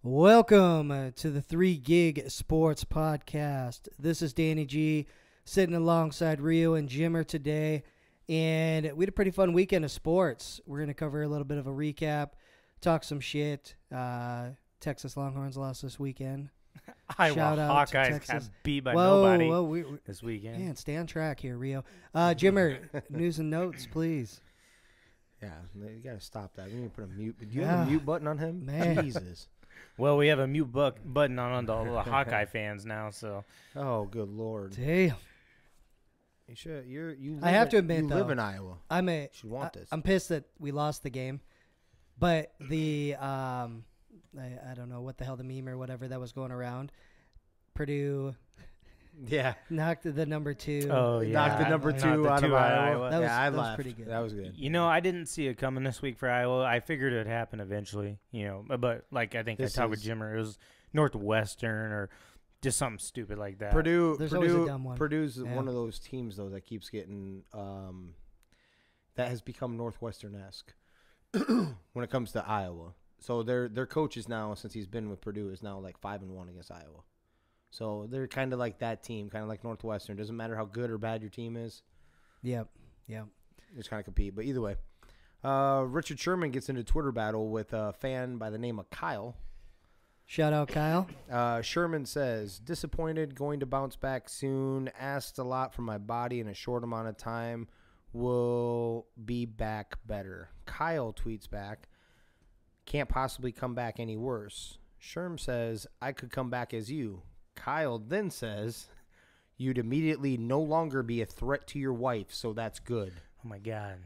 Welcome to the 3 Gig Sports Podcast. This is Danny G sitting alongside Rio and Jimmer today, and we had a pretty fun weekend of sports. We're going to cover a little bit of a recap, talk some shit. Texas Longhorns lost this weekend. Iowa Shout out to Hawkeyes Texas. got beat by nobody we, this weekend. man, stay on track here, Rio. Jimmer, news and notes, please. Yeah, you gotta stop that. We need to put a mute. Do you have a mute button on him? Man. Jesus. Well, we have a mute button on the Hawkeye fans now, so Oh, good lord. Damn. You should. You. I have to admit, you though, live in Iowa. You should want this. I'm pissed that we lost the game, but the I don't know what the hell the meme or whatever that was going around. Purdue Yeah. knocked the number 2. Oh, yeah. Knocked the number Knocked 2 the out of 2 out of Iowa. Iowa. That was- yeah, I that was laughed. pretty good. That was good. you know, I didn't see it coming this week for Iowa. I figured it would happen eventually, but like I think This I talked with is- Jimmer. It was Northwestern or just something stupid like that. There's always a dumb one. Purdue's Yeah. one of those teams though that keeps getting that has become Northwestern-esque when it comes to Iowa. So their coach is now, since he's been with Purdue, is now like 5-1 against Iowa. So they're kind of like that team, kind of like Northwestern. Doesn't matter how good or bad your team is, Yep. just kind of compete. But either way, Richard Sherman gets into a Twitter battle with a fan by the name of Kyle. Shout out Kyle. Sherman says, disappointed, going to bounce back soon. Asked a lot from my body in a short amount of time. Will be back better. Kyle tweets back, can't possibly come back any worse. Sherm says, I could come back as you. Kyle then says, you'd immediately no longer be a threat to your wife, so that's good. Oh my god,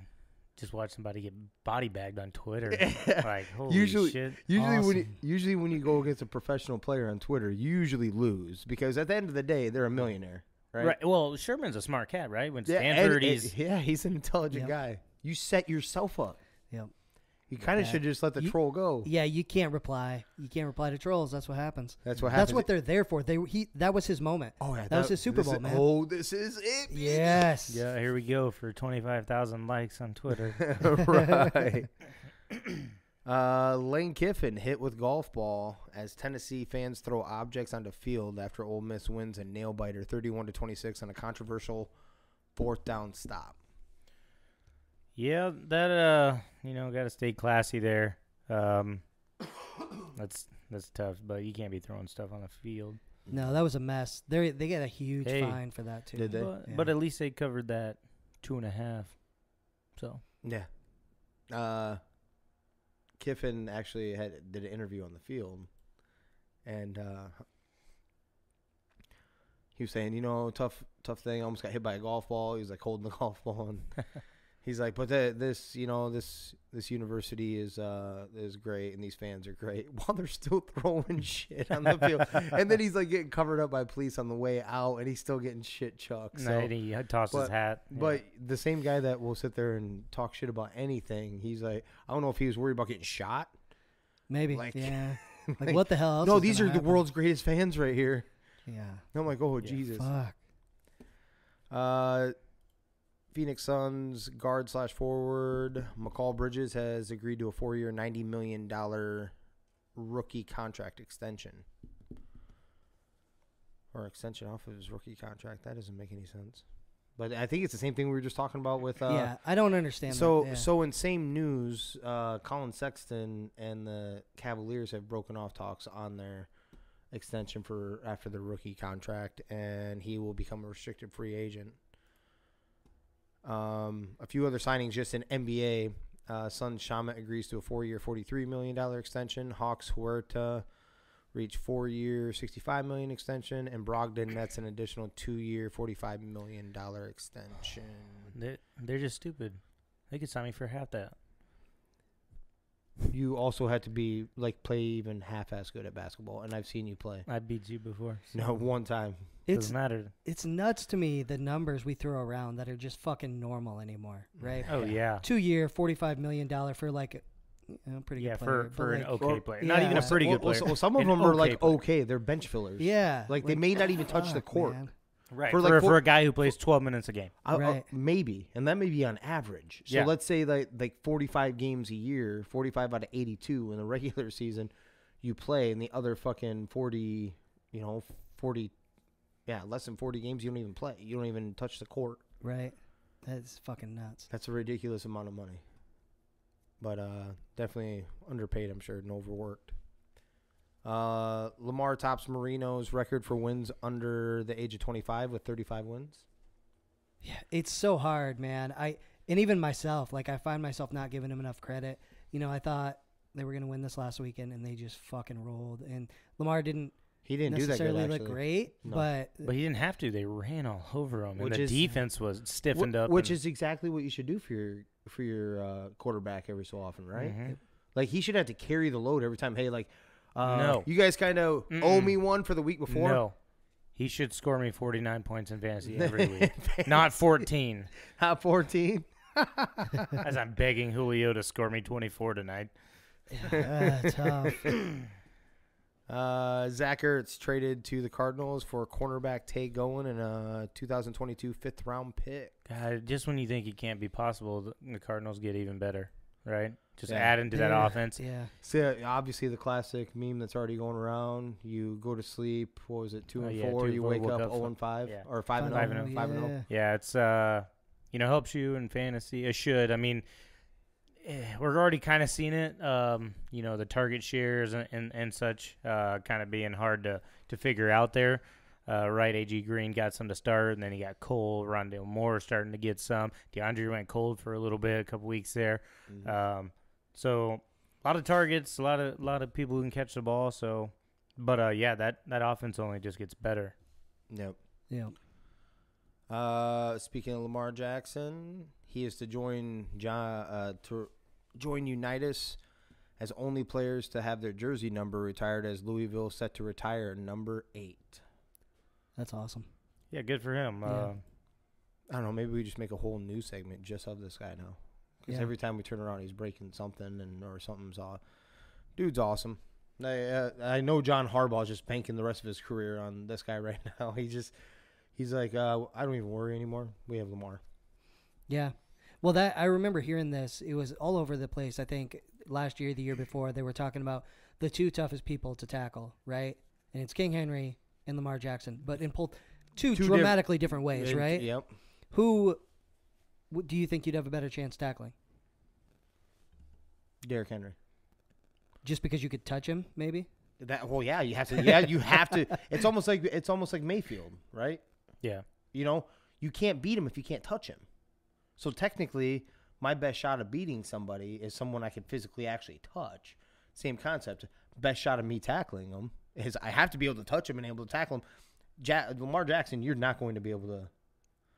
just watch somebody get body bagged on Twitter. Like holy shit. Usually when you go against a professional player on Twitter, you usually lose because at the end of the day, they're a millionaire, right? Right. Well, Sherman's a smart cat, right? When Yeah, Stanford, he's an intelligent Yep. guy. You set yourself up. Yep. You kind of Yeah. should just let the troll go. Yeah, you can't reply. You can't reply to trolls. That's what happens. That's what happens. That's what they're there for. That was his moment. Oh yeah, that was his Super Bowl, man. Oh, this is it. baby. Yes. Yeah, here we go for 25,000 likes on Twitter. right. Lane Kiffin hit with golf ball as Tennessee fans throw objects onto field after Ole Miss wins a nail biter 31-26 on a controversial 4th down stop. Yeah, that got to stay classy there. That's tough, but you can't be throwing stuff on the field. No, that was a mess. They got a huge Hey. fine for that too. Did they? But, Yeah. but at least they covered that 2.5. So Yeah. Kiffin actually did an interview on the field, and he was saying, tough thing. I almost got hit by a golf ball. He was like holding the golf ball, and he's like, but this university is great, and these fans are great. While they're still throwing shit on the field, and then he's like getting covered up by police on the way out, and he's still getting shit chucked. So. and he tossed his hat. Yeah. But the same guy that will sit there and talk shit about anything, he's like, I don't know if he was worried about getting shot. Maybe. Like- Yeah. Like, like, what the hell else? No, is these gonna are the happen? world's greatest fans right here. Yeah. And I'm like, oh, Yeah, Jesus. Fuck. Phoenix Suns guard/forward McCall Bridges has agreed to a 4-year, $90 million rookie contract extension. Or extension off of his rookie contract. That doesn't make any sense. But I think it's the same thing we were just talking about with Yeah, I don't understand So, that. Yeah. so in same news, Colin Sexton and the Cavaliers have broken off talks on their extension for after the rookie contract, and he will become a restricted free agent. A few other signings just in NBA. Suns Shamet agrees to a 4-year, $43 million extension. Hawks Huerta reach 4-year, $65 million extension, and Brogdon that's an additional 2-year, $45 million extension. they're just stupid. They could sign me for half that. You also had to be play even half-ass good at basketball, and I've seen you play. I beat you before. So No, one time. it's doesn't matter. it's nuts to me the numbers we throw around that are just fucking normal anymore, right? Oh yeah. 2-year, $45 million for like a pretty Yeah, good player. for but an like, okay player. yeah. Not even a Well, pretty good player. Well, some of An them are okay player. okay. They're bench fillers. Yeah. Like, they may not even touch the fuck, court. man. Right. for, For, like, for a guy who plays 12 minutes a game. Right. Maybe, and that may be on average. So Yeah. let's say like 45 games a year, 45 out of 82 in the regular season, you play, and the other fucking 40, less than 40 games you don't even play. You don't even touch the court. Right. That's fucking nuts. That's a ridiculous amount of money. But definitely underpaid, I'm sure, and overworked. Lamar tops Marino's record for wins under the age of 25 with 35 wins. Yeah, it's so hard, man. And even myself, like I find myself not giving him enough credit. I thought they were going to win this last weekend, and they just fucking rolled. And Lamar didn't do that good, necessarily look great, no. but he didn't have to. They ran all over him, and the defense was stiffened up. Which is exactly what you should do for your quarterback every so often, right? Mm-hmm. Like he should have to carry the load every time. Hey, like, no, you guys kind of owe me one for the week before. No, he should score me 49 points in fantasy every week, not 14. Not 14. As I'm begging Julio to score me 24 tonight. Tough. Zach Ertz traded to the Cardinals for cornerback Tay Gowan and a 2022 fifth-round pick. God, just when you think it can't be possible, the Cardinals get even better, right? Just add into that offense. Yeah. So obviously the classic meme that's already going around. You go to sleep. What was it? 2-4. You wake up 0-5 or 5-0. 5-0. Yeah, it's helps you in fantasy. It should. I mean, we're already kind of seeing it. The target shares and such kind of being hard to figure out there. Right, A.G. Green got some to start, and then he got Cole. Rondale Moore starting to get some. DeAndre went cold for a little bit, a couple weeks there. Mm-hmm. So a lot of targets, a lot of people who can catch the ball. So, but that offense only just gets better. Yep. Yep. Speaking of Lamar Jackson, he is to join Unitas as only players to have their jersey number retired, as Louisville set to retire number 8. That's awesome. Yeah, good for him. Yeah. I don't know. Maybe we just make a whole news segment just of this guy now. Because every time we turn around, he's breaking something or something's off. Dude's awesome. I know John Harbaugh's just banking the rest of his career on this guy right now. He's like, I don't even worry anymore. We have Lamar. Yeah. Well, I remember hearing this. It was all over the place. I think last year, the year before, they were talking about the two toughest people to tackle, right? And it's King Henry and Lamar Jackson, but in two dramatically different ways, right? Yep. Who do you think you'd have a better chance tackling? Derrick Henry. Just because you could touch him, maybe? You have to. Yeah, you have to. It's almost like Mayfield, right? Yeah. You can't beat him if you can't touch him. So technically, my best shot of beating somebody is someone I can physically actually touch. Same concept. Best shot of me tackling him is I have to be able to touch him and able to tackle him. Lamar Jackson, you're not going to be able to.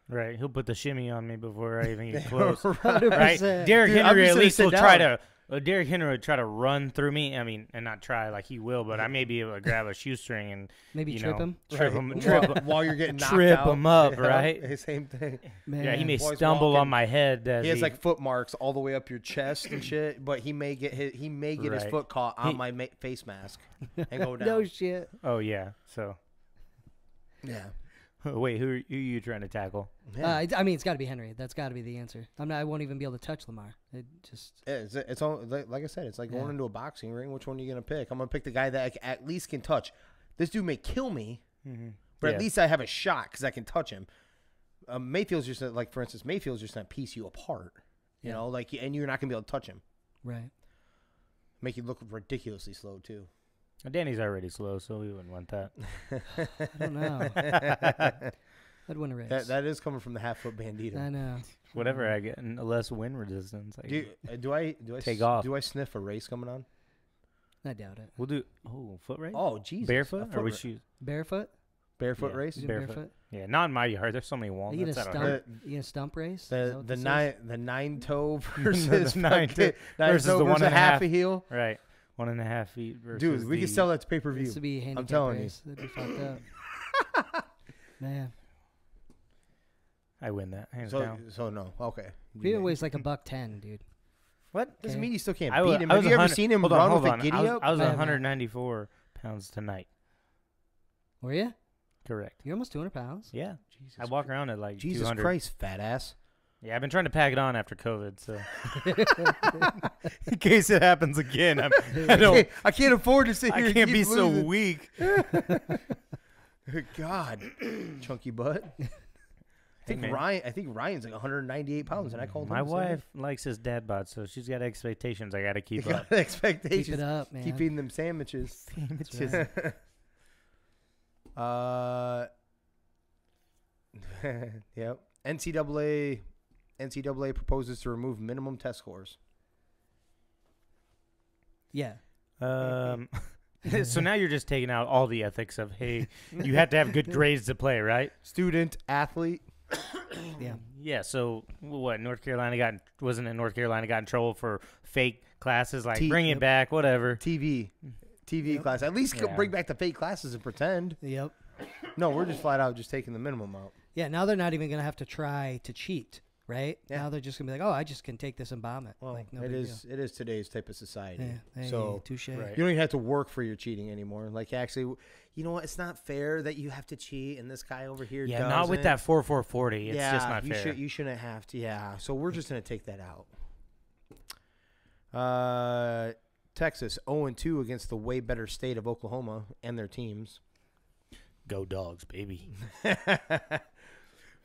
Right, he'll put the shimmy on me before I even get close. 100%. Right, Derrick Henry at least will try to. Derrick Henry would try to run through me. I mean, and not try like he will, but I may be able to grab a shoestring and maybe trip him. Trip him while you're getting knocked trip out. Him up, right? Same thing. Man. Yeah, he may stumble on my head. He has like foot marks all the way up your chest and shit, but he may get his foot caught on my face mask and go down. No shit. Oh yeah, so. Yeah. Wait, who are you trying to tackle? I mean, it's got to be Henry. That's got to be the answer. I won't even be able to touch Lamar. It's all, like I said. It's like going into a boxing ring. Which one are you gonna pick? I'm gonna pick the guy that I at least can touch. This dude may kill me, but at least I have a shot because I can touch him. Mayfield's just like, for instance, Mayfield's just gonna piece you apart. You know, like, and you're not gonna be able to touch him. Right. Make you look ridiculously slow too. Danny's already slow, so we wouldn't want that. I don't know. I'd win a race. That is coming from the half-foot bandito. I know. Whatever I get, less wind resistance. Do I take off? Do I sniff a race coming on? I doubt it. We'll do foot race. Oh, Jesus! Barefoot or we shoes? Barefoot? Barefoot race? Barefoot? Yeah, not in my yard. There's so many walnuts. You gonna stump race? The nine toe versus the nine toe versus the 1.5 half a heel. Right. 1.5 feet versus dude, we can sell that to pay-per-view. This would be a handicap I'm telling race. That'd be fucked up. Man. I win that. Hands down. So no. Okay. Peter weighs like $110, dude. What? Doesn't mean you still can't beat him. Have you ever seen him run with a giddy up? I was 194 pounds tonight. Were you? Correct. You're almost 200 pounds? Yeah. Jesus I walk around at like Jesus 200. Christ, fat ass. Yeah, I've been trying to pack it on after COVID, so in case it happens again, I can't afford to sit here. I and can't keep be so losing. weak. God, chunky butt. Hey, man. I think Ryan's like 198 pounds, and I called My him. wife likes his dad bod, so she's got expectations I got to keep up. Expectations. Keep it up, man. Keep eating them sandwiches. That's right. Yep. NCAA proposes to remove minimum test scores. Yeah. So now you're just taking out all the ethics of, hey, you have to have good grades to play, right? Student, athlete. Yeah. Yeah. So what? North Carolina wasn't in North Carolina got in trouble for fake classes, like bring it Yep. back, whatever. TV Yep. class. At least Yeah. bring back the fake classes and pretend. Yep. No, we're just flat out just taking the minimum out. Yeah. Now they're not even gonna have to try to cheat, right? Yeah. Now they're just gonna be like, oh, I just can take this and bomb it. Well, like, no it big is today's type of society. deal. Yeah. Hey, So touche. Right. you don't even have to work for your cheating anymore. Like actually, you know what? It's not fair that you have to cheat and this guy over here Yeah, doesn't. not with that 4.440. It's just not fair. You shouldn't have to. Yeah. So we're just gonna take that out. Texas 0-2 against the way better state of Oklahoma and their teams. Go Dogs, baby.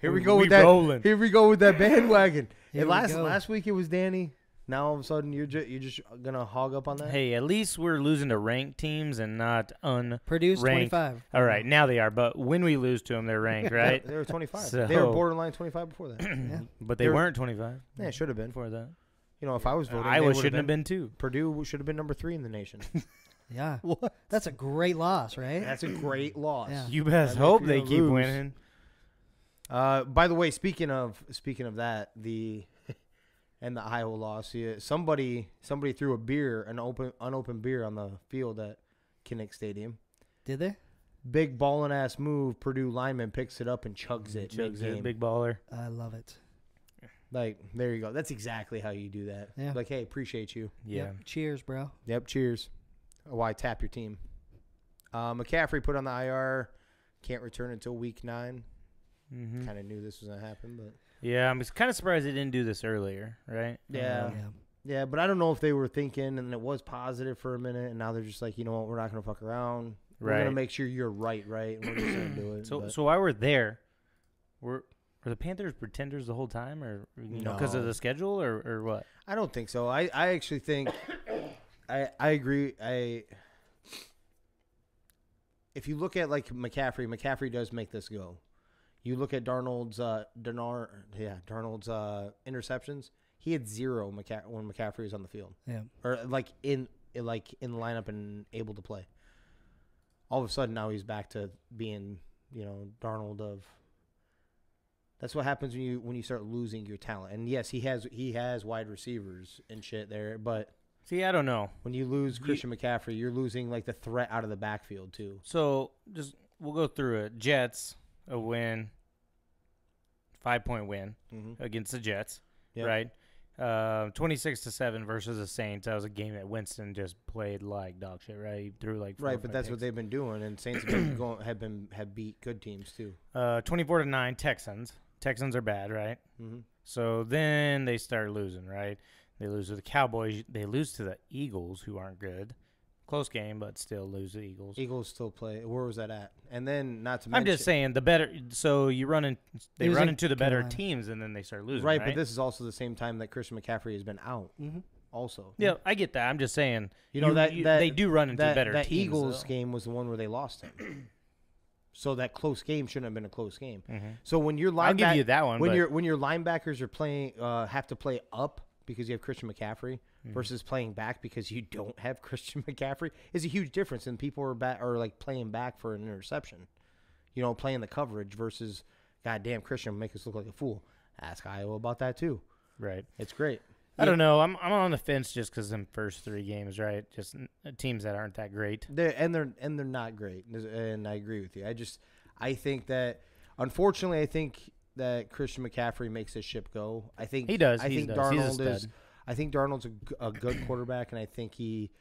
Here we go We with that. rolling. Here we go with that bandwagon. Here And we last go. week it was Danny. Now all of a sudden you're just gonna hog up on that. Hey, at least we're losing to ranked teams and not Purdue's ranked. 25. All right, now they are, but when we lose to them, they're ranked, right? They were 25. So- They were borderline 25 before that. Yeah. But they They're- weren't 25 Yeah, it should have been. before that. You know, if I was voting, they Iowa would've shouldn't have been too. Purdue should have been number 3 in the nation. Yeah. That's a great loss, right? That's a great loss. Yeah. You best I mean, hope if they you're keep gonna lose- winning. By the way, speaking of that, the Iowa loss, yeah, somebody threw an unopened beer on the field at Kinnick Stadium. Did they? Big ballin' ass move. Purdue lineman picks it up and chugs it. Chugs mid-game. it, big baller. I love it. Like, there you go. That's exactly how you do that. Yeah. Like, hey, appreciate you. Yeah. Yep. Cheers, bro. Yep, cheers. Why tap your team. McCaffrey put on the IR. Can't return until week 9. Mm-hmm. Kind of knew this was going to happen, but. Yeah, I'm kind of surprised they didn't do this earlier, right? Yeah. Yeah, but I don't know if they were thinking, and it was positive for a minute, and now they're just like, you know what, we're not going to fuck around. We're going to Right. make sure you're right? And we're just going to do it. So, but- so while we're there, were the Panthers pretenders the whole time, or because of No. the schedule, or what? I don't think so. I actually think I agree. If you look at like McCaffrey does make this go. You look at Darnold's interceptions. He had 0 when McCaffrey was on the field, Yeah. or like in the lineup and able to play. All of a sudden now he's back to being, Darnold of. That's what happens when you start losing your talent. And yes, he has wide receivers and shit there, but See, I don't know. when you lose Christian McCaffrey, you're losing like the threat out of the backfield too. So we'll go through it. Jets, a win, 5-point win Mm-hmm. against the Jets, Yep. right? 26-7 versus the Saints. That was a game that Winston just played like dog shit, right? He threw like 4 Right, but that's what picks. they've been doing, and Saints have beat good teams too. 24-9 Texans. Texans are bad, right? Mm-hmm. So then they start losing, right? They lose to the Cowboys. They lose to the Eagles, who aren't good. Close game, but still lose the Eagles. Eagles still play. Where was that at? And then not to I'm mention, just saying the better. So you run in. They It was run in into the better Carolina. teams, and then they start losing. right, Right, but this is also the same time that Christian McCaffrey has been out. Mm-hmm. Also, Yeah, I get that. I'm just saying. You know that they do run into better that teams. Eagles though. game was the one where they lost him. So that close game shouldn't have been a close game. Mhm. So when your I'll give you that one. when but your linebackers are playing have to play up because you have Christian McCaffrey Mhm. versus playing back because you don't have Christian McCaffrey is a huge difference. And people are like playing back for an interception, playing the coverage versus goddamn Christian make us look like a fool. Ask Iowa about that too. right. It's great. I don't know. I'm on the fence just because them first 3 games, right? Just teams that aren't that great. They're not great, and I agree with you. I think that unfortunately, I think that Christian McCaffrey makes this ship go. I think He does. I He think does. He's a Darnold is. stud. I think Darnold's a good quarterback, and I think he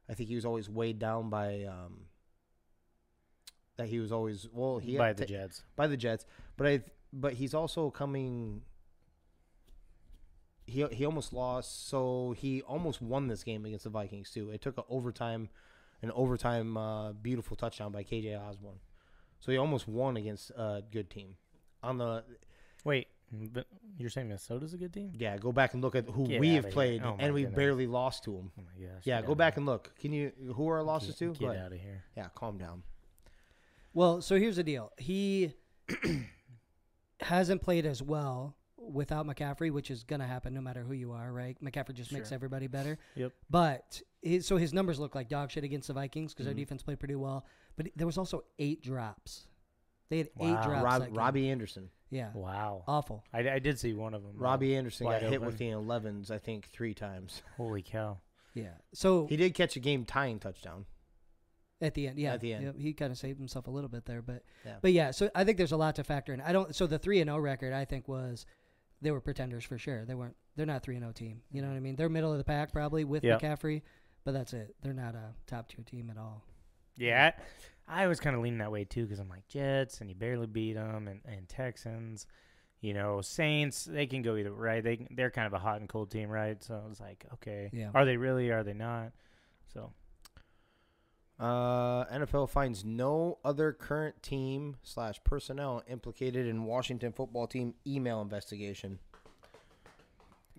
was always weighed down by that he was always by the Jets. by the Jets, but he's also coming. he almost lost. So he almost won this game against the Vikings too. It took an overtime beautiful touchdown by KJ Osborne. So he almost won against a good team. Wait, but you're saying Minnesota's a good team? Yeah, go back and look at who Get we outta have played, here. Oh, my and we goodness. barely lost to them. Oh my gosh. Yeah, go back and look. Who are our losses to? Go Get ahead. out of here. Yeah, calm down. Well, so here's the deal. He hasn't played as well without McCaffrey, which is going to happen no matter who you are, right? McCaffrey just makes Sure. everybody better. Yep. But his numbers look like dog shit against the Vikings because Mhm. our defense played pretty well. But there was also 8 drops. They had 8 Wow. drops. that game. Robbie Anderson. Yeah. Wow. Awful. I did see one of them. Robbie Anderson got wide hit open. with the 11s, I think, 3 times. Holy cow. Yeah. So He did catch a game-tying touchdown. at the end, yeah. At the end. Yep, he kind of saved himself a little bit there, but Yeah. yeah. So I think there's a lot to factor in. So the 3-0 record I think was they were pretenders for sure. They're not 3-0 team. You know what I mean? They're middle of the pack probably with Yep. McCaffrey, but that's it. They're not a top 2 team at all. Yeah, I was kind of leaning that way too because I'm like Jets and you barely beat them, and Texans, Saints, they can go either right. They're kind of a hot and cold team, right? So I was like, okay, Yeah. are they really? Are they not? So NFL finds no other current team/personnel implicated in Washington football team email investigation.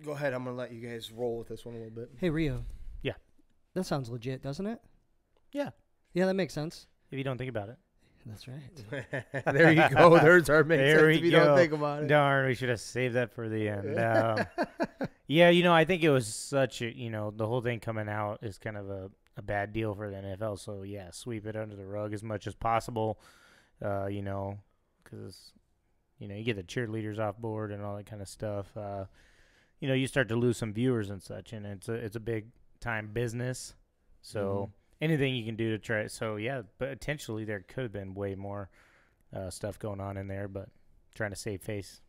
Go ahead. I'm going to let you guys roll with this one a little bit. Hey Rio. Yeah. That sounds legit, doesn't it? Yeah. Yeah, that makes sense. if you don't think about it, That's right. There you go. There's our make There sense we if you don't go. think about it. darn, we should have saved that for the end. Yeah, I think it was such a, the whole thing coming out is kind of a bad deal for the NFL. So, yeah, sweep it under the rug as much as possible, because, you get the cheerleaders off board and all that kind of stuff. You start to lose some viewers and such, and it's a big-time business. So anything you can do to try it. So, yeah, potentially there could have been way more stuff going on in there, but trying to save face.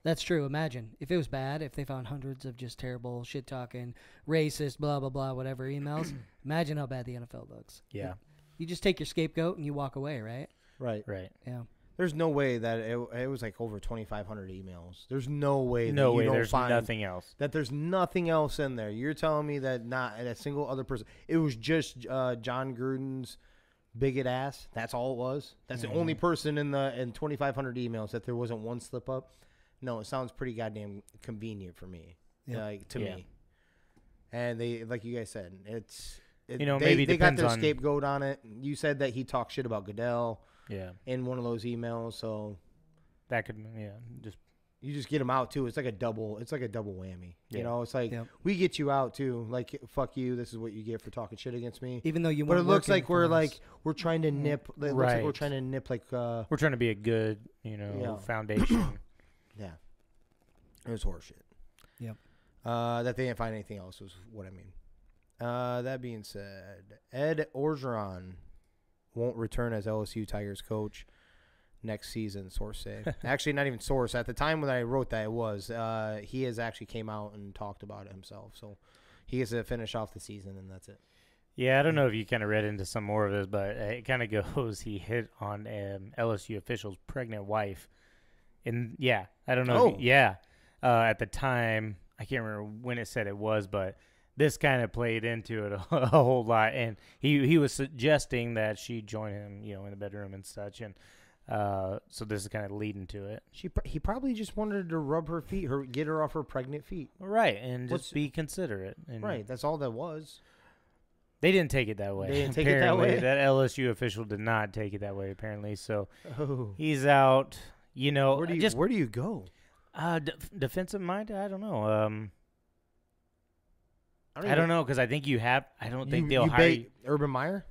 That's true. Imagine if it was bad, if they found hundreds of just terrible shit talking, racist, blah, blah, blah, whatever emails. Imagine how bad the NFL looks. Yeah. You just take your scapegoat and you walk away, right? Right. Right. Yeah. There's no way that it was like over 2,500 emails. There's no way. No that you way. don't There's find nothing else. That there's nothing else in there. You're telling me that not a single other person. It was just John Gruden's bigot ass. That's all it was. That's the only person in 2,500 emails that there wasn't one slip up. No, it sounds pretty goddamn convenient for me. Yeah. To me. And they, like you guys said, maybe they got depends their on- scapegoat on it. You said that he talked shit about Goodell Yeah. in one of those emails, so That could, just you just get them out too. It's like a double whammy. Yeah. It's like Yep. we get you out too. Like fuck you. This is what you get for talking shit against me. Even though you But it weren't looks working like we're for us. we're trying to nip. It looks like we're Right. trying to nip we're trying to be a good, Yeah. foundation. yeah. It was horseshit. Yep. That they didn't find anything else was what I mean. That being said, Ed Orgeron won't return as LSU Tigers coach next season, source say. Actually, not even source. At the time when I wrote that, it was. He has actually came out and talked about it himself. So he gets to finish off the season, and that's it. Yeah, I don't know if you kind of read into some more of this, but it kind of goes, he hit on LSU official's pregnant wife. And, yeah, I don't know. Oh. At the time, I can't remember when it said it was, but this kind of played into it a whole lot. And he was suggesting that she join him, in the bedroom and such. And so this is kind of leading to it. He probably just wanted to rub her feet, get her off her pregnant feet. Right, and What's- just be considerate. And Right, that's all that was. They didn't take it that way. They didn't take it that Apparently, way? that LSU official did not take it that way, apparently. So Oh, he's out. where do you go? Defensive mind? I don't know. I don't know because I think you have. I don't think they'll hire you. Urban Meyer.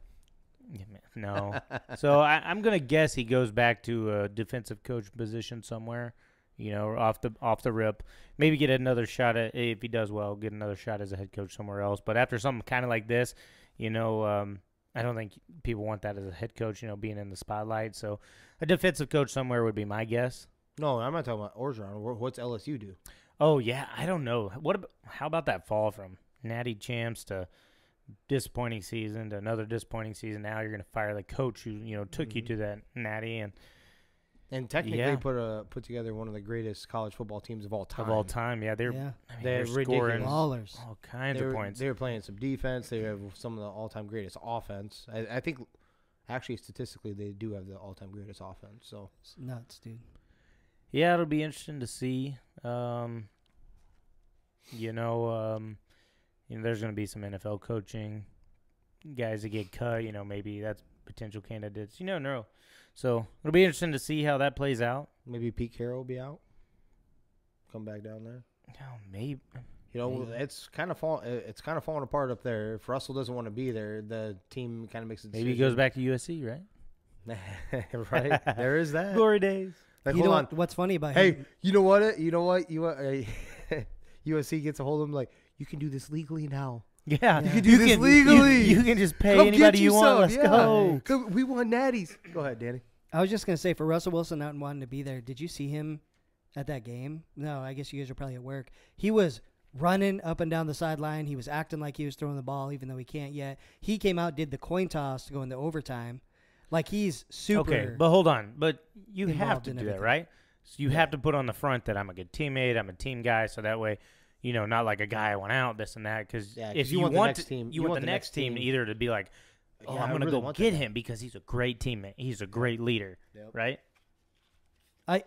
Yeah, man, no. So I'm gonna guess he goes back to a defensive coach position somewhere. Off the rip. Maybe get another shot at, if he does well, get another shot as a head coach somewhere else. But after something kind of like this, I don't think people want that as a head coach. Being in the spotlight. So a defensive coach somewhere would be my guess. No, I'm not talking about Orgeron. What's LSU do? Oh yeah, I don't know. How about that fall from natty champs to disappointing season to another disappointing season? Now you're going to fire the coach who took you to that natty, and And technically Yeah. put together one of the greatest college football teams of all time. Of all time. Yeah, they're Yeah. I mean, They're they're scoring ridiculous. Ballers. all kinds They of were, points. they were playing some defense. They have some of the all-time greatest offense. I think, actually, statistically, they do have the all-time greatest offense. So It's nuts, dude. Yeah, it'll be interesting to see. There's going to be some NFL coaching guys that get cut. Maybe that's potential candidates. No. So it'll be interesting to see how that plays out. maybe Pete Carroll will be out. Come back down there. Oh, maybe. Maybe. It's kind of falling apart up there. If Russell doesn't want to be there, the team kind of makes a decision. Maybe he goes back to USC, right? Right. There is that. Glory days. Like, You know hold on. what's funny about Hey, him? you know what? USC gets a hold of him like, you can do this legally now. Yeah. You can do this legally. You can just pay Come anybody get you want. some, Let's yeah. go. Come, we want natties. Go ahead, Danny. I was just gonna say, for Russell Wilson not wanting to be there, did you see him at that game? No, I guess you guys are probably at work. He was running up and down the sideline. He was acting like he was throwing the ball, even though he can't yet. He came out, did the coin toss to go into overtime. Like, he's super. Okay, but hold on. But you have involved to in do that, everything. right? So you have to put on the front that I'm a good teammate, I'm a team guy, so that way, not like a guy I went out, this and that. Because Yeah, 'cause if you you want the want next team- you want the next team team- either to be like, oh, Yeah, I'm I going to really go want get that. him because he's a great teammate. He's a great leader, Yep. right?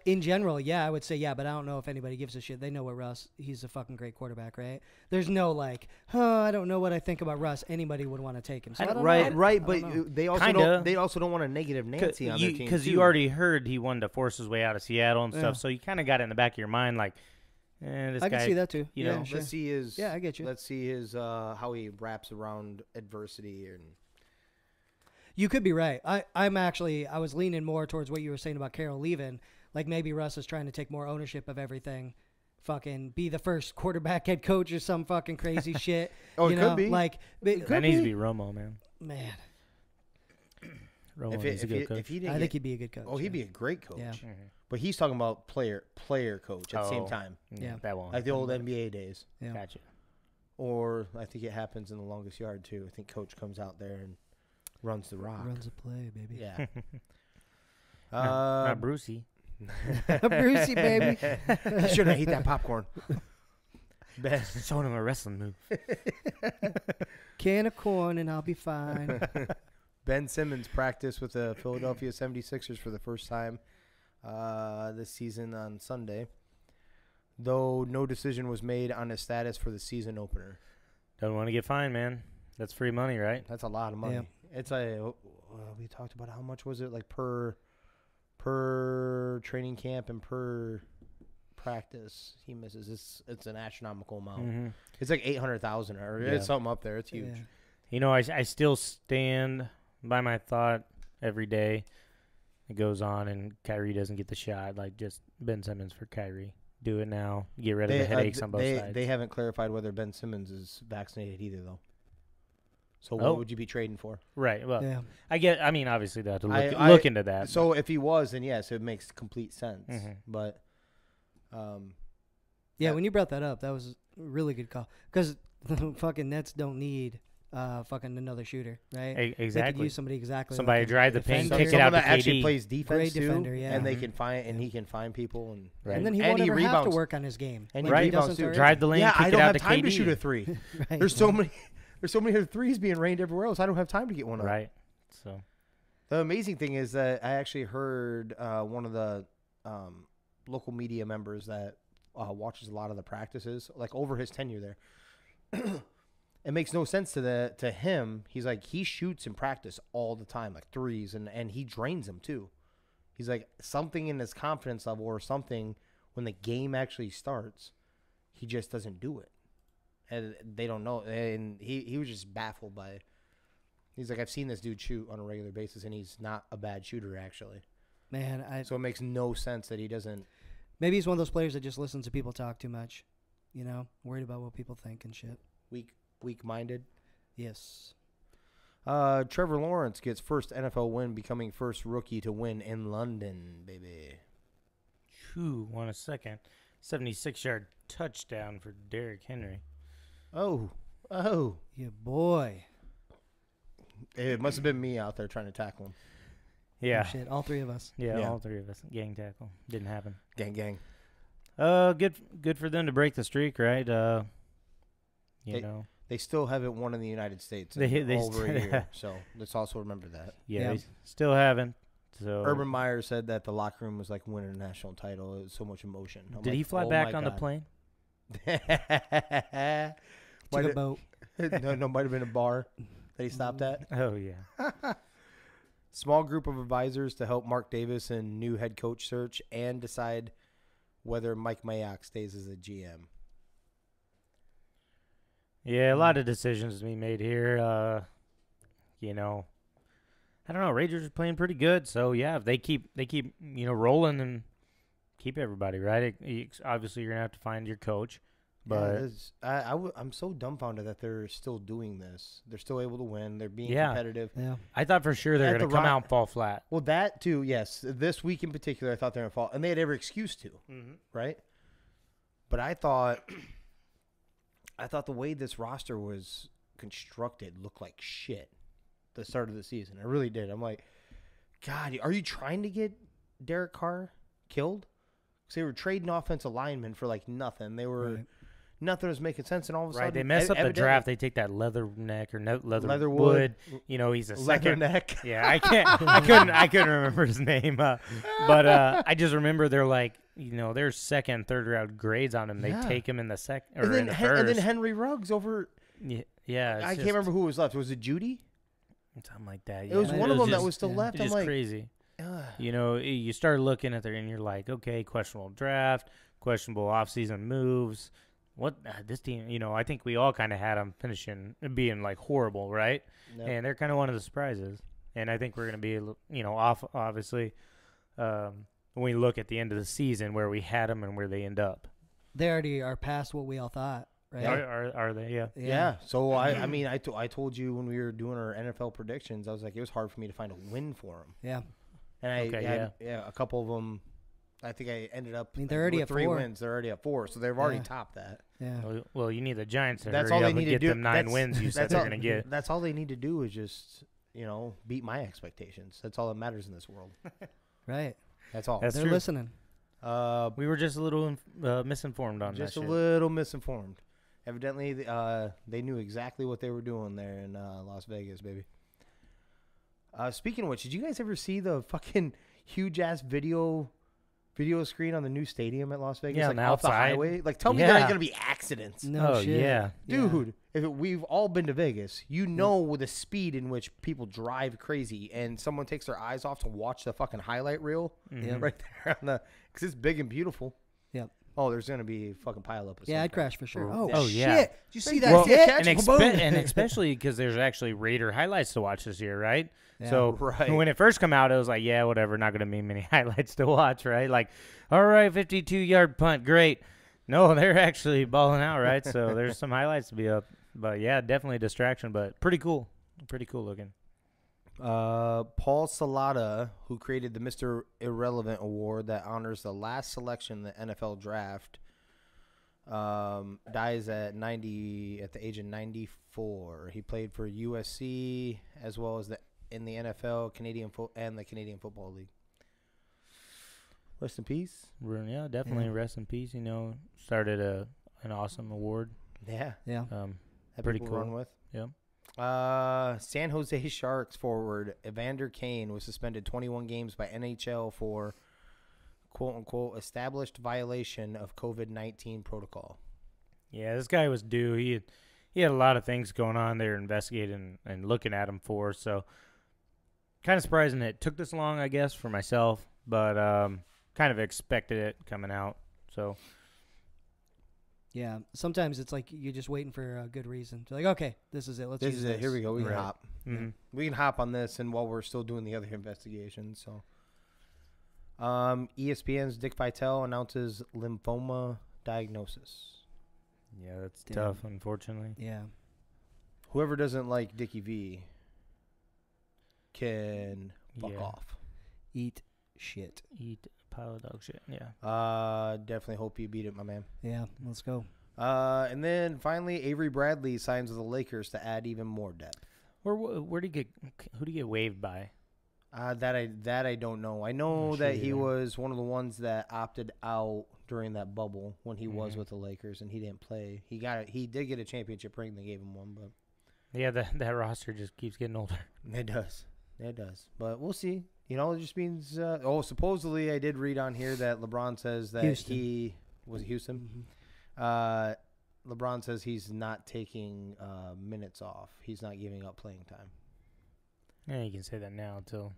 In general, yeah, I would say yeah, but I don't know if anybody gives a shit. They know what Russ, he's a fucking great quarterback, right? There's no like, I don't know what I think about Russ. Anybody would want to take him. So I don't know. Right, I but don't know. they also Kinda. don't want a negative Nancy on their team Because too. you already heard he wanted to force his way out of Seattle and Yeah. stuff, so you kind of got it in the back of your mind like, this I guy. can see that too. you yeah, know, sure. Let's see his. Yeah, I get you. Let's see his how he wraps around adversity and. You could be right. I was leaning more towards what you were saying about Carroll leaving. Like, maybe Russ is trying to take more ownership of everything. Fucking be the first quarterback head coach or some fucking crazy shit. Oh, you it know? could be. Like, That needs to be Romo, man. man, Romo If, needs it, a if, good coach. if he didn't I get, think he'd be a good coach. oh, he'd yeah. be a great coach. Yeah. But he's talking about player coach at the same Oh. time, Yeah. That one. like the old NBA days. Yeah. Gotcha. Or I think it happens in the longest yard too. I think coach comes out there and runs the rock. Runs a play, baby. Yeah. Not Brucey. Brucey, baby. You shouldn't eat that popcorn. Ben, Showing him a wrestling move. Can of corn and I'll be fine. Ben Simmons practiced with the Philadelphia 76ers for the first time this season on Sunday, though no decision was made on his status for the season opener. Don't want to get fined, man. That's free money, right? That's a lot of money. Yeah. It's we talked about how much was it like per training camp and per practice he misses. It's an astronomical amount. Mm-hmm. It's like 800,000 or Yeah. it's something up there. It's huge. Yeah. I still stand by my thought every day. It goes on, and Kyrie doesn't get the shot. Like, just Ben Simmons for Kyrie. Do it now. Get rid of the headaches on both sides. They haven't clarified whether Ben Simmons is vaccinated either, though. So Oh. what would you be trading for? Right. Well, Yeah. I mean, obviously, they have to I- look into that. So if he was, then yes, it makes complete sense. Mhm. But Yeah, Yeah. when you brought that up, that was a really good call. Because the fucking Nets don't need fucking another shooter, right? They could Exactly. use somebody exactly. Somebody like a drive the paint, defender. kick it out someone to that actually KD. plays defense Great too, defender, yeah. and they Mhm. can find he can find people and Right. And then he And won't he ever have to rebounds. work on his game. And Like, he he rebounds doesn't too. already. Drive the lane, yeah, kick I it don't out have to time to KD. shoot a three. Right. There's so many. There's so many other threes being rained everywhere else. I don't have time to get one up. Right. So The amazing thing is that I actually heard one of the local media members that watches a lot of the practices, like over his tenure there. It makes no sense to him. He's like, he shoots in practice all the time, like threes, and he drains them too. He's like, something in his confidence level or something when the game actually starts, he just doesn't do it. And they don't know. And he was just baffled by it. He's like, I've seen this dude shoot on a regular basis, and he's not a bad shooter, actually. Man, So it makes no sense that he doesn't. maybe he's one of those players that just listens to people talk too much. You know, worried about what people think and shit. Weak-minded. Yes. Trevor Lawrence gets first NFL win, becoming first rookie to win in London, baby. Phew, 1 second. 76-yard touchdown for Derrick Henry. Oh. Yeah, boy. It must have been me out there trying to tackle him. Yeah. Oh, shit, all three of us. Yeah, Yeah. all three of us. Gang tackle. Didn't happen. Gang. Good for them to break the streak, right? You know. They still haven't won in the United States They- in they over a still- year. So let's also remember that. Yeah, Yeah. they still haven't. So Urban Meyer said that the locker room was like winning a national title. It was so much emotion. I'm Did like, he fly oh back my on the God. plane? Took Might a have- boat. no, might have been a bar that he stopped at. Oh yeah. Small group of advisors to help Mark Davis in new head coach search and decide whether Mike Mayock stays as a GM. Yeah, a lot of decisions to be made here. You know, I don't know. Rangers are playing pretty good, so yeah, if they keep rolling and keep everybody right. Obviously, you're gonna have to find your coach, but I'm so dumbfounded that they're still doing this. They're still able to win. They're being Yeah. competitive. Yeah. I thought for sure they're At gonna the come Rock- out and fall flat. Well, that too, yes. This week in particular, I thought they were going to fall, and they had every excuse to, right? But I thought the way this roster was constructed looked like shit the start of the season. I really did. I'm like, God, are you trying to get Derek Carr killed? Because they were trading offensive linemen for like nothing. They were Right. nothing was making sense, and all of a Right, sudden, they mess up the evidently- draft. They take that Leatherneck or Leatherwood. You know, he's a second. Leatherneck. Yeah, I couldn't remember his name. But I just remember they're like, there's second, third round grades on him. They Yeah. take him in the second or And then, in the first. and then Henry Ruggs over. Yeah, I can't remember who was left. Was it Judy? something like that. It was yeah. one of them that just- was still yeah. left. It's I'm just like, crazy. ugh. You start looking at there and you're like, okay, questionable draft, questionable offseason moves. What this team? I think we all kind of had them being like horrible, right? No. And they're kind of one of the surprises. And I think we're going to be, off, obviously, when we look at the end of the season where we had them and where they end up. They already are past what we all thought, right? Are they? Yeah. Yeah. So I mean, I told you when we were doing our NFL predictions, I was like, it was hard for me to find a win for them. Yeah. And I Okay, had a couple of them. I think I ended up. I mean, they're already with at 3 4. wins. They're already at 4, so they've already Yeah. topped that. Yeah. Well, you need the Giants to That's hurry all they up need and to get do. them 9 wins you said that's they're all- going to get. That's all they need to do is just beat my expectations. That's all that matters in this world. Right. That's all. That's They're true. listening. We were just a little misinformed on Just that a shit. little misinformed. Evidently, they knew exactly what they were doing there in Las Vegas, baby. Speaking of which, did you guys ever see the fucking huge ass video screen on the new stadium at Las Vegas? Yeah, like on the off the outside. highway. Like, tell me there ain't Yeah. gonna be accidents, No Oh, shit. yeah. dude. If we've all been to Vegas, you know with the speed in which people drive crazy, and someone takes their eyes off to watch the fucking highlight reel Mhm. right there on the, because it's big and beautiful. Yep. Oh, there's gonna be a fucking pileup. Yeah, I'd crash for sure. Oh, Oh, yeah. shit. Did you see that? Well, hit? catch? and, Boom. and especially because there's actually Raider highlights to watch this year, right? Yeah. So Right. when it first come out, it was like, yeah, whatever, not going to be many highlights to watch, right? Like, all right, 52-yard punt, great. No, they're actually balling out, right? So there's some highlights to be up. But, yeah, definitely a distraction, but pretty cool. Pretty cool looking. Paul Salata, who created the Mr. Irrelevant award that honors the last selection in the NFL draft, dies at the age of 94. He played for USC as well as in the NFL, and the Canadian Football League. Rest in peace. Yeah, definitely rest in peace. Started an awesome award. Yeah, Yeah. that Pretty people run cool. with. Yep. San Jose Sharks forward Evander Kane was suspended 21 games by NHL for quote-unquote established violation of COVID-19 protocol. Yeah, this guy was due. He had a lot of things going on there, investigating and looking at him for. So, kind of surprising it took this long, I guess, for myself. But kind of expected it coming out. So, Yeah. Sometimes it's like you're just waiting for a good reason. Like, okay, this is it. Let's This use is it. this. Here we go. We can Right. hop. mhm. We can hop on this, and while we're still doing the other investigations, so. ESPN's Dick Vitale announces lymphoma diagnosis. Yeah, that's Damn. tough, unfortunately. Yeah. Whoever doesn't like Dickie V can fuck Yeah. off. Eat shit. Eat a pile of dog shit. Yeah. Definitely hope you beat it, my man. Yeah. Let's go. And then finally, Avery Bradley signs with the Lakers to add even more depth. Where did he get? Who did he get waived by? That I don't know. I know Not that sure he either. was one of the ones that opted out during that bubble when he was Mhm. with the Lakers and he didn't play. He did get a championship ring. They gave him one, but Yeah, that roster just keeps getting older. it does. It does. But we'll see. You know, it just means. Supposedly I did read on here that LeBron says that Houston. he was it Houston. LeBron says he's not taking minutes off. He's not giving up playing time. Yeah, you can say that now until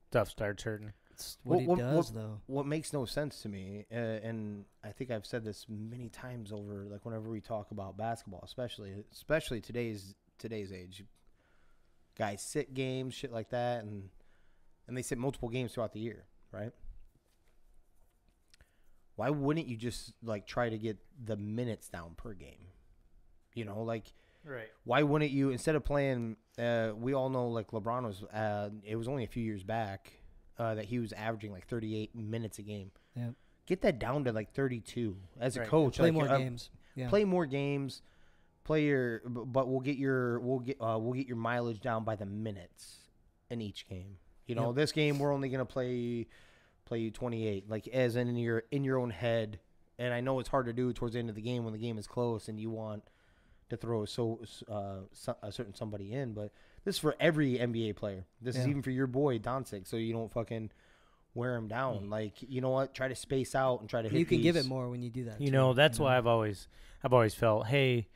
stuff starts hurting. It's what he What- does, though. What makes no sense to me, and I think I've said this many times over, like whenever we talk about basketball, especially today's age, guys sit games, shit like that, and they sit multiple games throughout the year, right? Why wouldn't you just like try to get the minutes down per game? You know, like Right. why wouldn't you instead of playing? We all know like LeBron was. It was only a few years back that he was averaging like 38 minutes a game. Yeah. Get that down to like 32 as a Right. coach. Play like, more games. Yeah. Play more games. Play your, but we'll get your mileage down by the minutes in each game. You know, Yep. this game we're only gonna play you 28, like as in your own head. And I know it's hard to do towards the end of the game when the game is close and you want to throw a certain somebody in, but this is for every NBA player. This is Yeah. even for your boy Doncic, so you don't fucking wear him down. Like, you know what? Try to space out and try to hit You can give it these. more when you do that. You too, know, that's why I've always felt, hey,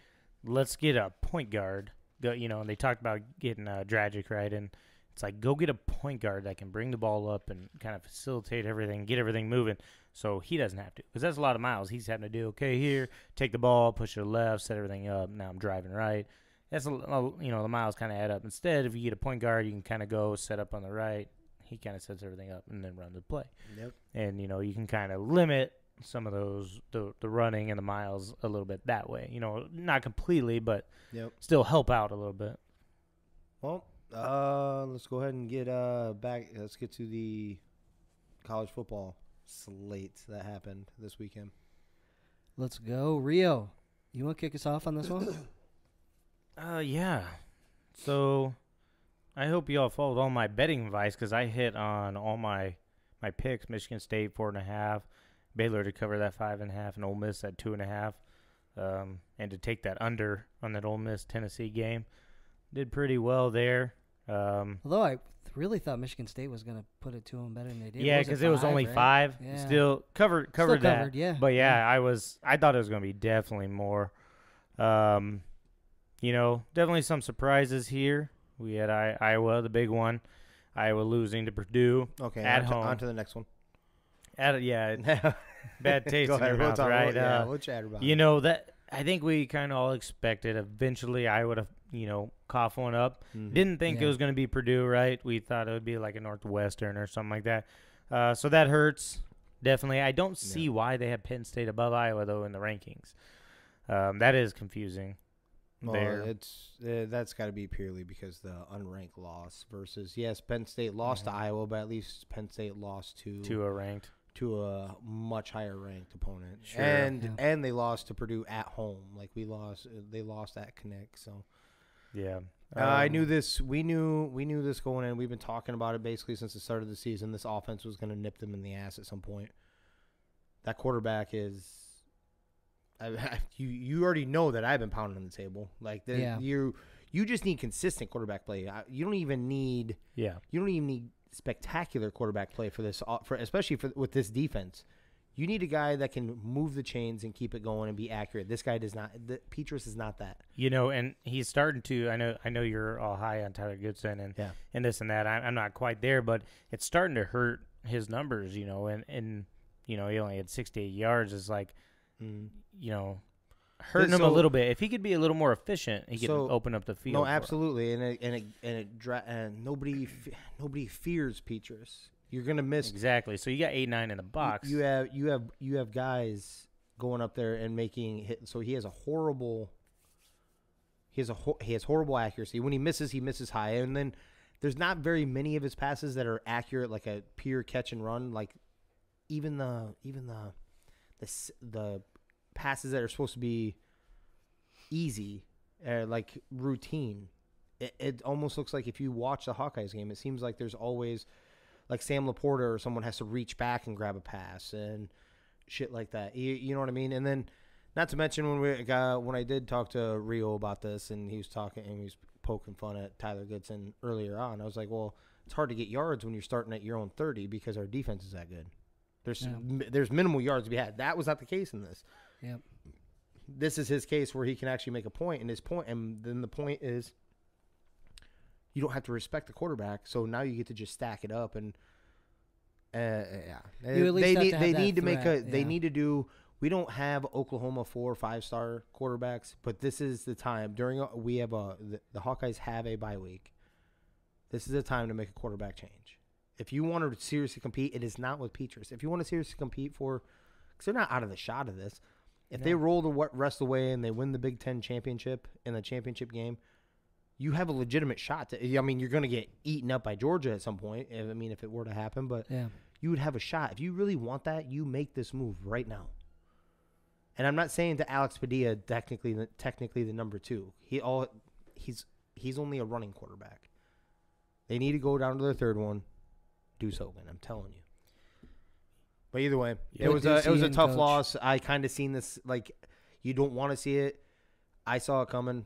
let's get a point guard. You know, and they talked about getting Dragic, right? And it's like, go get a point guard that can bring the ball up and kind of facilitate everything, get everything moving, so he doesn't have to. Because that's a lot of miles he's having to do. Okay, here, take the ball, push it left, set everything up. Now I'm driving right. That's the miles kind of add up. Instead, if you get a point guard, you can kind of go set up on the right. He kind of sets everything up and then run the play. Yep. And you know, you can kind of limit some of those the running and the miles a little bit that way. You know, not completely, but Yep. still help out a little bit. Well, let's go ahead and get back. Let's get to the college football slate that happened this weekend. Let's go, Rio. You want to kick us off on this one? Yeah. So I hope you all followed all my betting advice because I hit on all my picks. Michigan State 4.5, Baylor to cover that 5.5, and Ole Miss at 2.5, and to take that under on that Ole Miss Tennessee game. Did pretty well there. Although I really thought Michigan State was going to put it to them better than they did. Yeah, because it was only 5. Yeah. Still covered Still that. covered, yeah. But yeah, I thought it was going to be definitely more. You know, definitely some surprises here. We had Iowa, the big one. Iowa losing to Purdue. Okay, At home. on to the next one. Yeah, bad taste Go in ahead. your We'll mouth, talk- right? Yeah, we'll chat about You it. know that I think we kind of all expected eventually Iowa to cough one up. Mhm. Didn't think it Yeah. was going to be Purdue, right? We thought it would be like a Northwestern or something like that. So that hurts definitely. I don't see why they have Penn State above Iowa though in the rankings. That is confusing. Well, there. it's that's got to be purely because the unranked loss versus Penn State lost to Mhm. Iowa, but at least Penn State lost To a ranked. to a much higher ranked opponent, Sure. and they lost to Purdue at home. Like they lost at Connect. So Yeah. I knew this. We knew this going in. We've been talking about it basically since the start of the season. This offense was going to nip them in the ass at some point. That quarterback is. You already know that I've been pounding on the table. Like Yeah. you just need consistent quarterback play. You don't even need spectacular quarterback play for this, especially with this defense. You need a guy that can move the chains and keep it going and be accurate. This guy does not. Petras is not that. And he's starting to. I know you're all high on Tyler Goodson and this and that. I'm not quite there, but it's starting to hurt his numbers. And he only had 68 yards. Is like, hurting him a little bit. If he could be a little more efficient, he could open up the field. No, for absolutely, and nobody fears Petras. You're gonna miss exactly. So you got 8-9 in the box. You have guys going up there and making hit. So he has horrible accuracy. When he misses high, and then there's not very many of his passes that are accurate, like a pure catch and run. Like even the passes that are supposed to be easy, like routine, it almost looks like if you watch the Hawkeyes game, it seems like there's always like Sam Laporta or someone has to reach back and grab a pass and shit like that. You know what I mean? And then, not to mention when I did talk to Rio about this, and he was poking fun at Tyler Goodson earlier on. I was like, well, it's hard to get yards when you're starting at your own 30 because our defense is that good. There's minimal yards to be had. That was not the case in this. Yep. This is his case where he can actually make a point, and then the point is you don't have to respect the quarterback, so now you get to just stack it up and You at least they have need that to make threat, they need to do. We don't have Oklahoma 4 or 5-star quarterbacks, but this is the time the Hawkeyes have a bye week. This is the time to make a quarterback change. If you want to seriously compete, it is not with Petrus. If you want to seriously compete because they're not out of the shot of this. If they roll the rest away and they win the Big Ten championship in the championship game, you have a legitimate shot. You're going to get eaten up by Georgia at some point. If it were to happen, but you would have a shot. If you really want that, you make this move right now. And I'm not saying to Alex Padilla, technically the number 2. He's only a running quarterback. They need to go down to their third one. Deuce Hogan, I'm telling you. But either way, it was a tough loss. I kind of seen this, like, you don't want to see it. I saw it coming.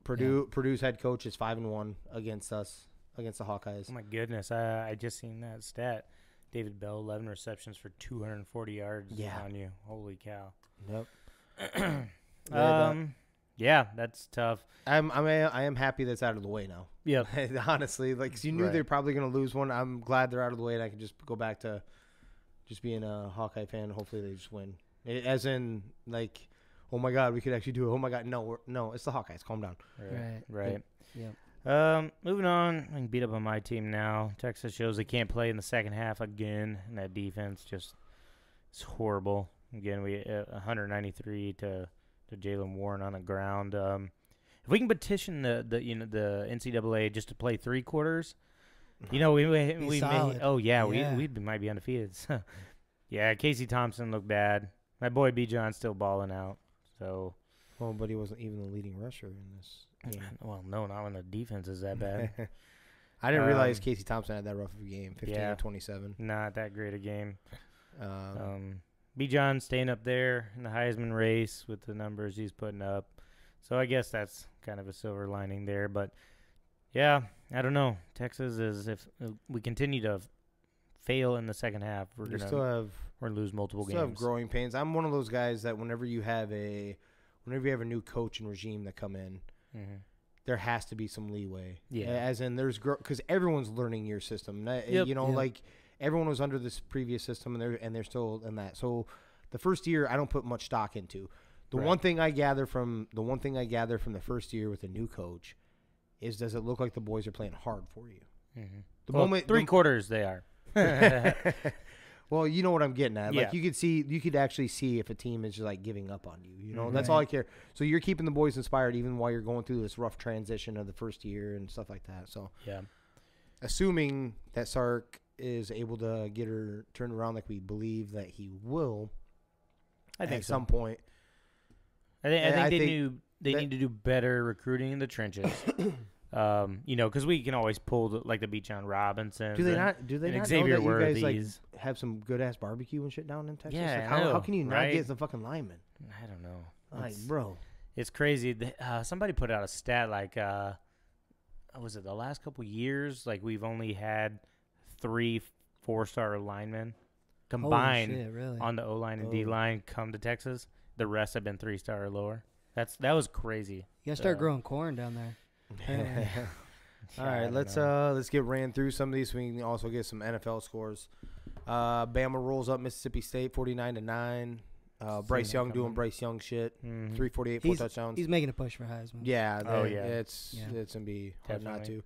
Purdue's head coach is 5-1 against us, against the Hawkeyes. Oh my goodness, I just seen that stat. David Bell, 11 receptions for 240 yards on you. Holy cow. Yep. Yeah, that's tough. I am happy that's out of the way now. Yep. Honestly, like, 'cause you knew they're probably going to lose one. I'm glad they're out of the way and I can just go back to just being a Hawkeye fan. Hopefully they just win. As in, like, oh my God, we could actually do it. Oh my God, no, it's the Hawkeyes. Calm down. Right. Yep. Moving on, I can beat up on my team now. Texas shows they can't play in the second half again, and that defense just is horrible. Again, we 193 to Jalen Warren on the ground. If we can petition the NCAA just to play 3 quarters, we solid. we might be undefeated. Yeah, Casey Thompson looked bad. My boy B. John's still balling out. So, well, but he wasn't even the leading rusher in this game. Well, no, not when the defense is that bad. I didn't realize Casey Thompson had that rough of a game, 15-27. Not that great a game. B. John staying up there in the Heisman race with the numbers he's putting up. So I guess that's kind of a silver lining there. But, yeah, I don't know. Texas is, if we continue to fail in the second half, we're going to lose multiple games. Still have growing pains. I'm one of those guys that whenever you have a new coach and regime that come in, there has to be some leeway. Yeah. As in because everyone's learning your system. Like everyone was under this previous system and they're still in that. So the first year I don't put much stock into. The one thing I gather from the first year with a new coach is, does it look like the boys are playing hard for you? Mm-hmm. 3 quarters they are. Well, you know what I'm getting at. Yeah. Like you could actually see if a team is just like giving up on you. You know, that's all I care. So you're keeping the boys inspired even while you're going through this rough transition of the first year and stuff like that. So assuming that Sark is able to get her turned around like we believe that he will, I think at some point. I think they need to do better recruiting in the trenches. Because we can always pull the Beach on Robinson. Do they not Xavier know that you guys Worthies. have some good ass barbecue and shit down in Texas? Yeah, how can you not get some fucking linemen? I don't know. Like, bro, it's crazy. Somebody put out a stat like, was it the last couple years? Like, we've only had 3 4-star linemen combined on the O line and D line come to Texas. The rest have been 3-star or lower. That was crazy. You gotta start growing corn down there. All right, let's get ran through some of these so we can also get some NFL scores. Bama rolls up Mississippi State 49-9. Bryce Young doing Bryce Young shit. 348, 4 touchdowns. He's making a push for Heisman. Yeah. It's gonna be hard not to.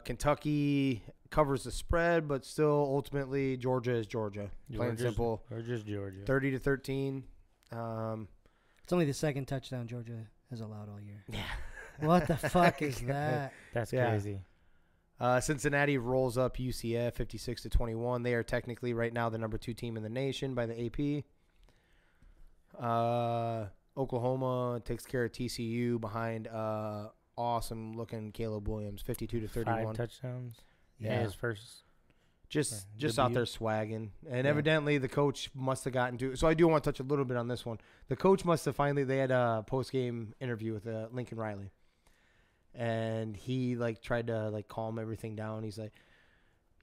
Kentucky covers the spread, but still ultimately Georgia is Georgia. Plain simple. Georgia's Georgia. 30-13. It's only the second touchdown Georgia has allowed all year. Yeah. What the fuck is that? That's crazy. Cincinnati rolls up UCF 56-21. They are technically right now the number 2 team in the nation by the AP. Oklahoma takes care of TCU behind awesome looking Caleb Williams, 52 to 5 31. touchdowns. Yeah. His first. Just debut. out there swagging. And Yeah. evidently the coach must have gotten to. So I do want to touch a little bit on this one. The coach must have finally, they had a post-game interview with Lincoln Riley. And he like tried to like calm everything down. He's like,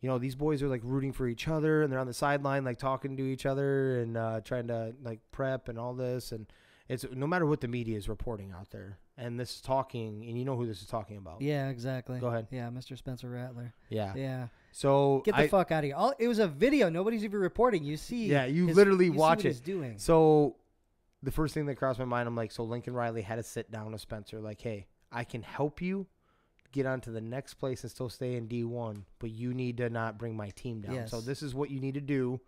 you know, these boys are like rooting for each other and they're on the sideline like talking to each other and trying to like prep and all this. And it's no matter what the media is reporting out there. And this is talking, and you know who this is talking about. Yeah, exactly. Go ahead. Yeah, Mr. Spencer Rattler. Yeah. Yeah. So Get the fuck out of here. It was a video. Nobody's even reporting. You see. Yeah, you his- literally you see watch what it. he's doing. So the first thing that crossed my mind, I'm like, so Lincoln Riley had to sit down with Spencer, like, hey, I can help you get on to the next place and still stay in D1, but you need to not bring my team down. Yes. So this is what you need to do,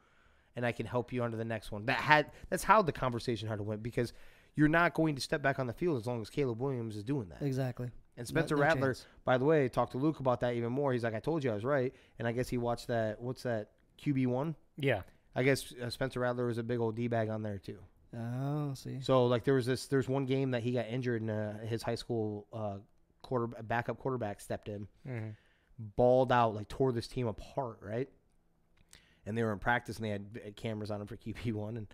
and I can help you onto the next one. That's how the conversation had to went, because you're not going to step back on the field as long as Caleb Williams is doing that. Exactly. And Spencer No Rattler, chance. by the way, talked to Luke about that even more. He's like, I told you I was right. And I guess he watched that, what's that, QB1? Yeah. I guess Spencer Rattler was a big old D-bag on there too. Oh, see. So like there's one game that he got injured and his high school backup quarterback stepped in, Mm-hmm. balled out, like tore this team apart, right? And they were in practice and they had cameras on him for QB1, and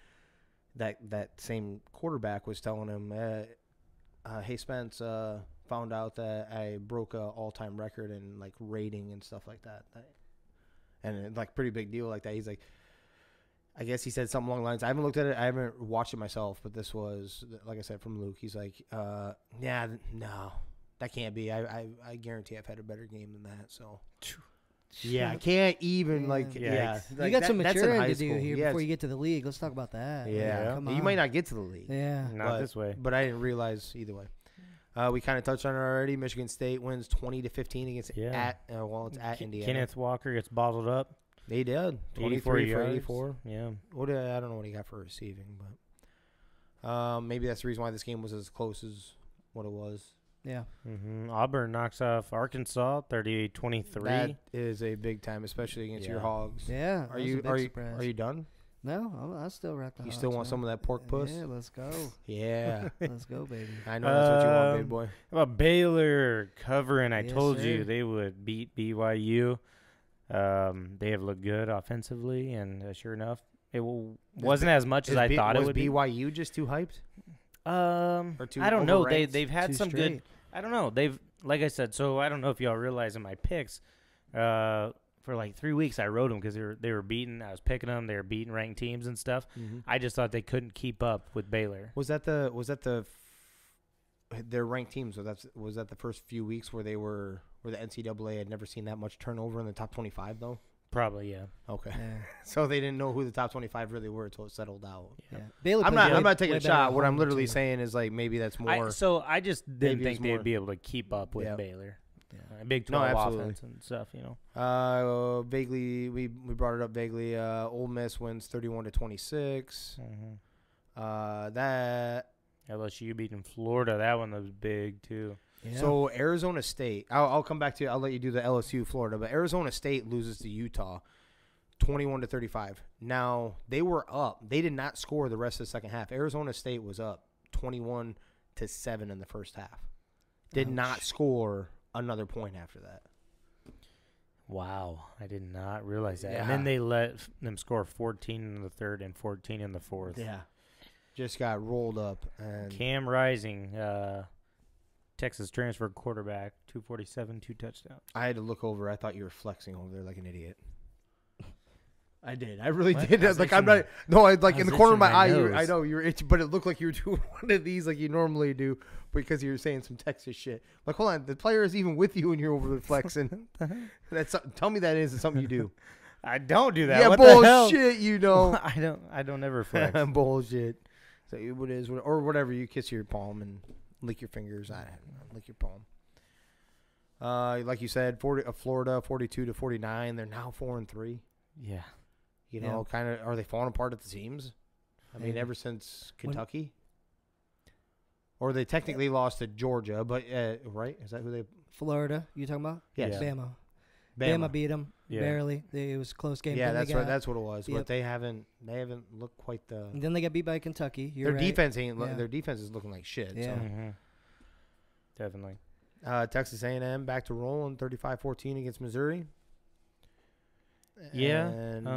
that same quarterback was telling him, hey Spence, found out that I broke a all-time record in like rating and stuff like that. And like pretty big deal like that. He's like, I guess he said something along the lines. I haven't looked at it. I haven't watched it myself, but this was, like I said, from Luke. He's like, yeah, no, that can't be. I guarantee I've had a better game than that. So, yeah, I can't even, like, yeah. Yikes. Like you got some that's in maturing high to do school. here Yeah, before you get to the league. Let's talk about that. yeah. Come You on. might not get to the league. Yeah. Not this way. But I didn't realize either way. We kind of touched on it already. Michigan State wins 20-15 against Yeah. it's at Indiana. Kenneth Walker gets bottled up. They did 84 23 for yards. 84. Yeah. I don't know what he got for receiving, but maybe that's the reason why this game was as close as what it was. Yeah. Mm-hmm. Auburn knocks off Arkansas 38-23. That is a big time, especially against your Yeah. Hogs. Yeah. Are you done? No, I still rock the You Hawks, still want man. some of that pork puss? Yeah, let's go. Yeah, Let's go, baby. I know that's what you want, big boy. How about Baylor covering? I Yes, told sir. you they would beat BYU. They have looked good offensively, and sure enough, it wasn't as much as I thought it would be. Was BYU just too hyped? Or too I don't know. overranked? They've had Too some good. straight. I don't know. They've, like I said. So I don't know if y'all realize in my picks, for like 3 weeks I wrote them because they were beating. I was picking them. They were beating ranked teams and stuff. I just thought they couldn't keep up with Baylor. Was that their ranked teams? So was that the first few weeks where the NCAA had never seen that much turnover in the top 25 though? Probably, yeah. Okay, Yeah. so they didn't know who the top 25 really were until it settled out. Yeah. Baylor I'm played not taking way a better shot. at What I'm home, literally too. saying is like maybe that's more. I just didn't maybe think it's they'd more- be able to keep up with Yeah. Baylor. Yeah. Big No, 12 absolutely. offense and stuff, you know. Vaguely, we brought it up vaguely. Ole Miss wins 31-26. That LSU beating Florida. That one was big too. Yeah. So Arizona State. I'll come back to you. I'll let you do the LSU Florida, but Arizona State loses to Utah, 21-35. Now they were up. They did not score the rest of the second half. Arizona State was up 21-7 in the first half. Did not Ouch. score another point after that. Wow, I did not realize that. Yeah. And then they let them score 14 in the third and 14 in the fourth. Yeah, just got rolled up. And Cam Rising, Texas transfer quarterback, 247, 2 touchdowns. I had to look over. I thought you were flexing over there like an idiot. I did. I really What? did. I was Like I'm itching not. No, I like I in the was corner of my itching my eye. I nose. know you were itching, but it looked like you were doing one of these like you normally do because you were saying some Texas shit. Like, hold on, the player is even with you and you're over there flexing. Tell me that isn't something you do. I don't do that. Yeah, what the hell? bullshit. You know, I don't ever flex. bullshit. So it is, or whatever. You kiss your palm and lick your fingers. I don't know, lick your palm. Like you said, Florida 42-49. They're now 4-3. Yeah. You know, kind of, are they falling apart at the seams? I mean, Maybe. ever since Kentucky? Or they technically lost to Georgia, but, right? Is that who they? Florida, you talking about? Yes. Yeah. Bama. Bama. Bama beat them Yeah. barely. It was a close game. Yeah, Then they got- that's what it was. Yep. But they haven't looked quite the. And then they got beat by Kentucky. You're Their right. defense ain't. Yeah. Their defense is looking like shit. Yeah. So. Mm-hmm. Definitely. Texas A&M back to rolling 35-14 against Missouri. Yeah. And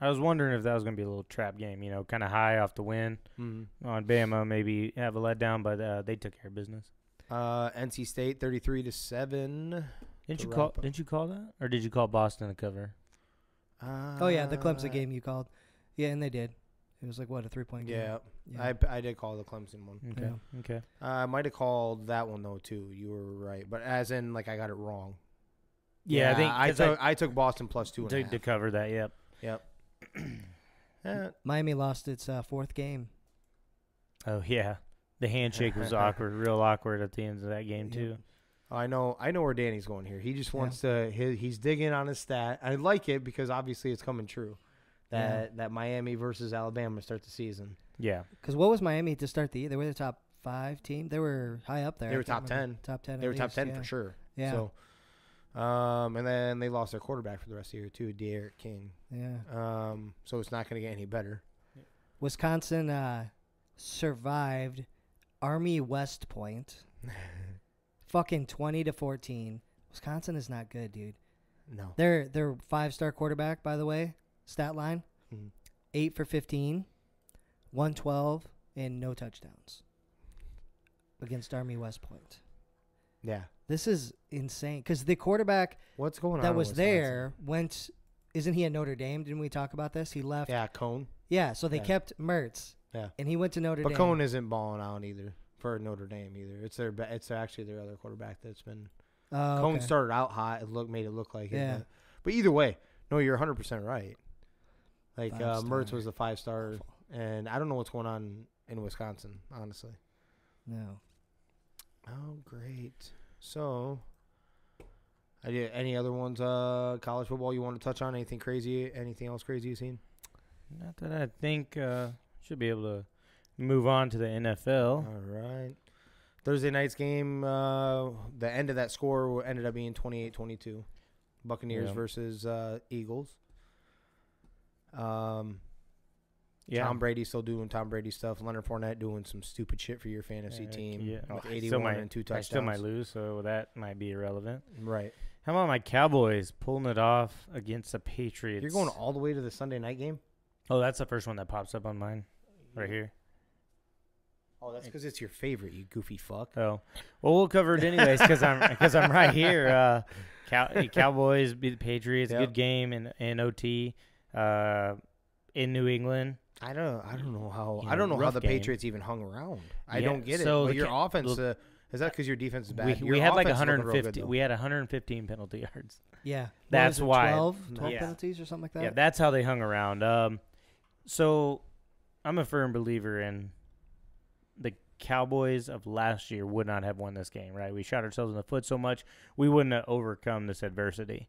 I was wondering if that was going to be a little trap game, kind of high off the win. On Bama, maybe have a letdown, but they took care of business. NC State 33-7. Didn't you call that? Or did you call Boston to cover? Oh, yeah, the Clemson game you called. Yeah, and they did. It was like, what, a 3-point game? Yeah. Yeah. I did call the Clemson one. Okay. Yeah. Okay. I might have called that one, though, too. You were right. But as in, like, I got it wrong. Yeah, I think I took Boston plus 2.5. to cover that. Yep. Yep. Yeah. Miami lost its fourth game. Oh yeah, the handshake was awkward, real awkward at the end of that game too. I know where Danny's going here. He just wants to. He's digging on his stat. I like it because obviously it's coming true. That Miami versus Alabama start the season. Yeah. Because what was Miami to start the year? They were the top 5 team. They were high up there. They were top 10. Top 10. They were top 10 for sure. Yeah. So, and then they lost their quarterback for the rest of the year too, Derek King. Yeah. So it's not going to get any better. Wisconsin survived Army West Point. Fucking 20-14. Wisconsin is not good, dude. No. Their 5-star quarterback, by the way, stat line, 8 for 15, 112, and no touchdowns against Army West Point. Yeah. This is insane because the quarterback What's going on that in was Wisconsin? there went. Isn't he at Notre Dame? Didn't we talk about this? He left. Yeah, Cone. Yeah, so they Yeah. kept Mertz. Yeah. And he went to Notre But Dame. Cone isn't balling out either for Notre Dame either. It's actually their other quarterback that's been. Cone okay. started out hot. Made it look like Yeah. it. But either way, no, you're 100% right. Like Five-star. Mertz was the 5-star, and I don't know what's going on in Wisconsin, honestly. No. Oh, great. So, any other ones? College football you want to touch on? Anything crazy? Anything else crazy you've seen? Not that I think should be able to move on to the NFL. All right. Thursday night's game, the end of that score ended up being 28-22. Buccaneers Yeah. versus Eagles. Yeah. Tom Brady still doing Tom Brady stuff. Leonard Fournette doing some stupid shit for your fantasy team. Yeah. With I 81 and 2 I touchdowns. still might lose, so that might be irrelevant. Right. How about my Cowboys pulling it off against the Patriots? You're going all the way to the Sunday night game? Oh, that's the first one that pops up on mine, right here. Oh, that's because it's your favorite, you goofy fuck. Oh, well, we'll cover it anyways because I'm right here. Cowboys beat the Patriots. Yep. Good game in OT in New England. I don't know how rough the game. Patriots even hung around. I Yeah, don't get it. so But the your ca- offense is that because your defense is bad? We Your had like offense is looking real good, 150. though. We had 115 penalty yards. Yeah. That's what was it, why. 12 Yeah. penalties or something like that? Yeah, that's how they hung around. So I'm a firm believer in the Cowboys of last year would not have won this game, right? We shot ourselves in the foot so much, we wouldn't have overcome this adversity.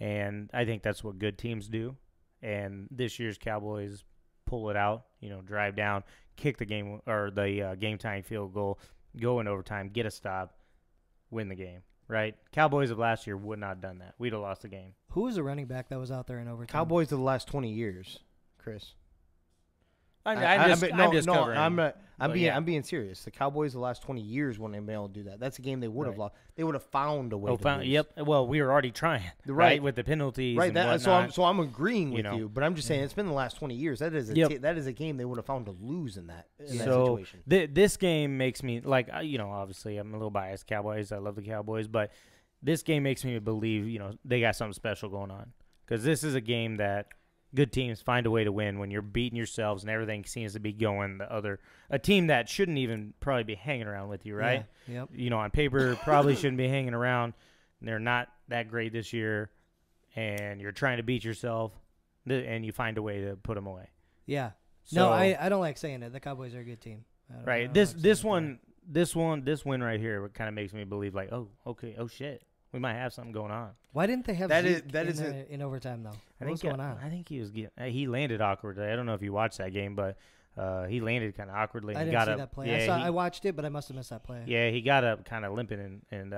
And I think that's what good teams do. And this year's Cowboys pull it out, drive down, kick the game or the game-tying field goal, go in overtime, get a stop, win the game, right? Cowboys of last year would not have done that. We'd have lost the game. Who was the running back that was out there in overtime? Cowboys of the last 20 years, Chris. I'm being serious. The Cowboys the last 20 years when they been able to do that. That's a game they would have lost. They would have found a way. to lose. Yep. Well, we were already trying, right? With the penalties, right? And That, whatnot. so I'm agreeing with You you, know. but I'm just saying it's been the last 20 years. That is that is a game they would have found to lose in that So situation. This game makes me like obviously I'm a little biased. Cowboys, I love the Cowboys, but this game makes me believe they got something special going on because this is a game that good teams find a way to win when you're beating yourselves and everything seems to be going a team that shouldn't even probably be hanging around with you, right? Yeah. Yep. On paper probably shouldn't be hanging around. They're not that great this year, and you're trying to beat yourself, and you find a way to put them away. Yeah. So, No, I don't like saying it. The Cowboys are a good team. I right. don't This like this saying one this win right here kind of makes me believe like, oh, okay, oh shit, we might have something going on. Why didn't they have That is- Zeke that is in overtime though? What was going on? I think he was he landed awkwardly. I don't know if you watched that game, but he landed kind of awkwardly. I and didn't got see up, that play. Yeah, I watched it, but I must have missed that play. yeah, he got up kind of limping and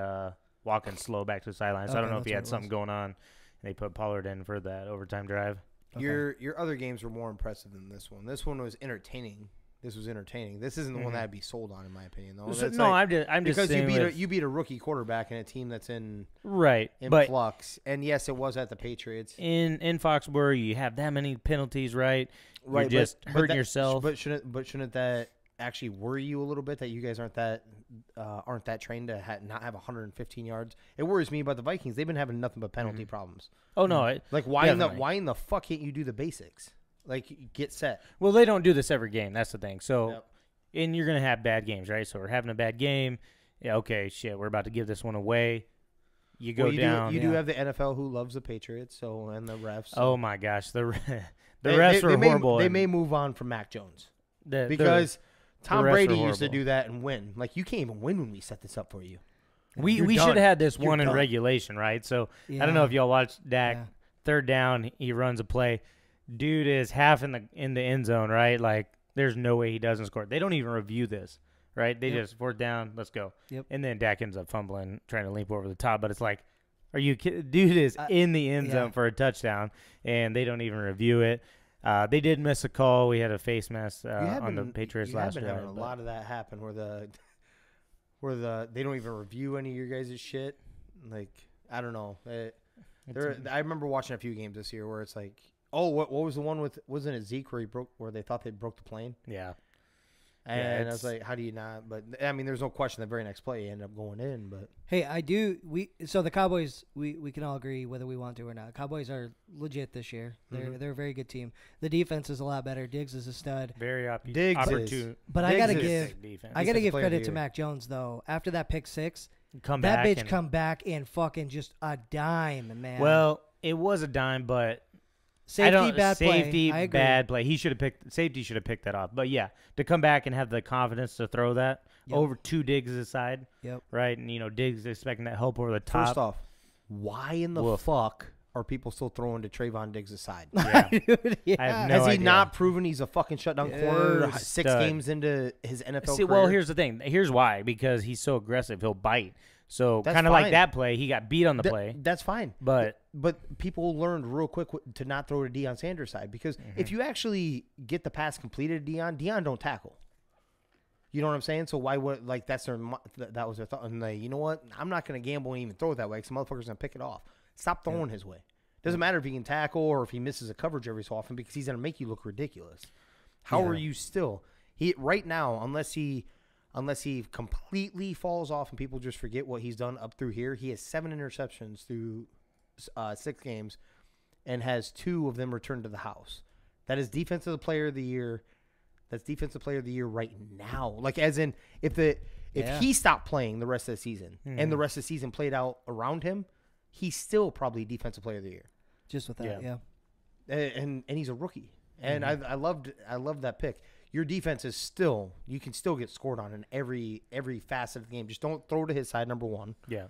walking slow back to the sideline. So I Okay, don't know if that's he what had it something was. going on. And they put Pollard in for that overtime drive. Okay. Your other games were more impressive than this one. This one was entertaining. This was entertaining. This isn't the one that I'd be sold on, in my opinion, though. So, That's no, like, I'm just because saying you beat a rookie quarterback in a team that's in but flux. And yes, it was at the Patriots. in Foxborough, you have that many penalties, right? Right, You're just but hurting that- yourself. But shouldn't that actually worry you a little bit that you guys aren't that trained to not have 115 yards? It worries me about the Vikings. They've been having nothing but penalty problems. Oh no, Like why in the fuck can't you do the basics? Like get set. well, they don't do this every game. That's the thing. So, Yep. and you're gonna have bad games, right? So we're having a bad game. Yeah, okay, shit, we're about to give this one away. You go Well, you down. Do, you do have the NFL who loves the Patriots, and the refs. So Oh my gosh, the refs were horrible. They and may move on from Mac Jones the- because Tom refs Brady were used to horrible. do that and win. Like you can't even win when we set this up for you. we You're should done. have had this You're one in done. regulation, right? So Yeah. I don't know if y'all watched Dak. Yeah. Third down, he runs a play. Dude is half in the end zone, right? Like there's no way he doesn't score. They don't even review this, right? They Yep. just fourth down, let's go. Yep. And then Dak ends up fumbling, trying to leap over the top. But it's like, are you kidding? Dude is in the end zone yeah. for a touchdown, and they don't even review it. They did miss a call. We had a face mask on the Patriots you have last been drive. having a lot of that happen where they don't even review any of your guys' shit. Like I don't know. I remember watching a few games this year where it's like, oh, what was the one with? Wasn't it Zeke where they thought they broke the plane? Yeah. And I was like, how do you not? But I mean, there's no question the very next play he ended up going in. But Hey, so the Cowboys, we can all agree whether we want to or not. Cowboys are legit this year. They're a very good team. The defense is a lot better. Diggs is a stud. Very Diggs is- opportune. But I Diggs gotta is- give defense. I gotta Defensive give player of credit the to year. Mac Jones though. After that pick six, come that back bitch and- come back and fucking just a dime, man. Well, it was a dime, but safety bad play. Safety I agree. bad play. Safety should have picked that off. But yeah, to come back and have the confidence to throw that Yep. over to Diggs' side, Yep. right? And Diggs expecting that help over the top. first off, why in the Woof. fuck are people still throwing to Trayvon Diggs' side? Yeah. Dude, yeah. I have no Has he idea. not proven he's a fucking shutdown corner Dude, 6 stud. games into his NFL See, career? well, here's the thing. Here's why. Because he's so aggressive, he'll bite. So That's kind of like fine. that play, he got beat on the play. That's fine. But But people learned real quick to not throw to Deion Sanders' side because if you actually get the pass completed to Deion don't tackle. You know what I'm saying? So why would that was their thought? And you know what? I'm not going to gamble and even throw it that way because the motherfucker's going to pick it off. Stop throwing his way. Doesn't matter if he can tackle or if he misses a coverage every so often because he's going to make you look ridiculous. How are you still? Right now, unless he completely falls off and people just forget what he's done up through here, he has 7 interceptions through 6 games and has 2 of them returned to the house. That is defensive player of the year. That's defensive player of the year right now. Like as in if he stopped playing the rest of the season and the rest of the season played out around him, he's still probably defensive player of the year. Just with that, Yeah. yeah. And he's a rookie. And I loved that pick. Your defense is still you can still get scored on in every facet of the game. Just don't throw to his side, number one. yeah.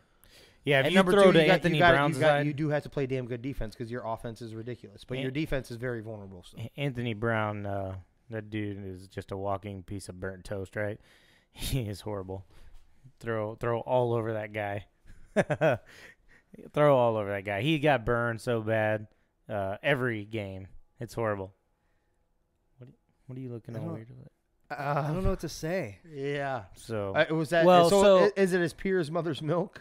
Yeah, if And you number throw two, to you got- Anthony you got- Brown's you got- side, you do have to play damn good defense because your offense is ridiculous. But your And- defense is very vulnerable. So. Anthony Brown, that dude is just a walking piece of burnt toast, right? He is horrible. Throw all over that guy. Throw all over that guy. He got burned so bad every game. It's horrible. What are you looking I all don't- weird with? I don't know what to say. Yeah. So Was that Well, so- is it as pure as mother's milk?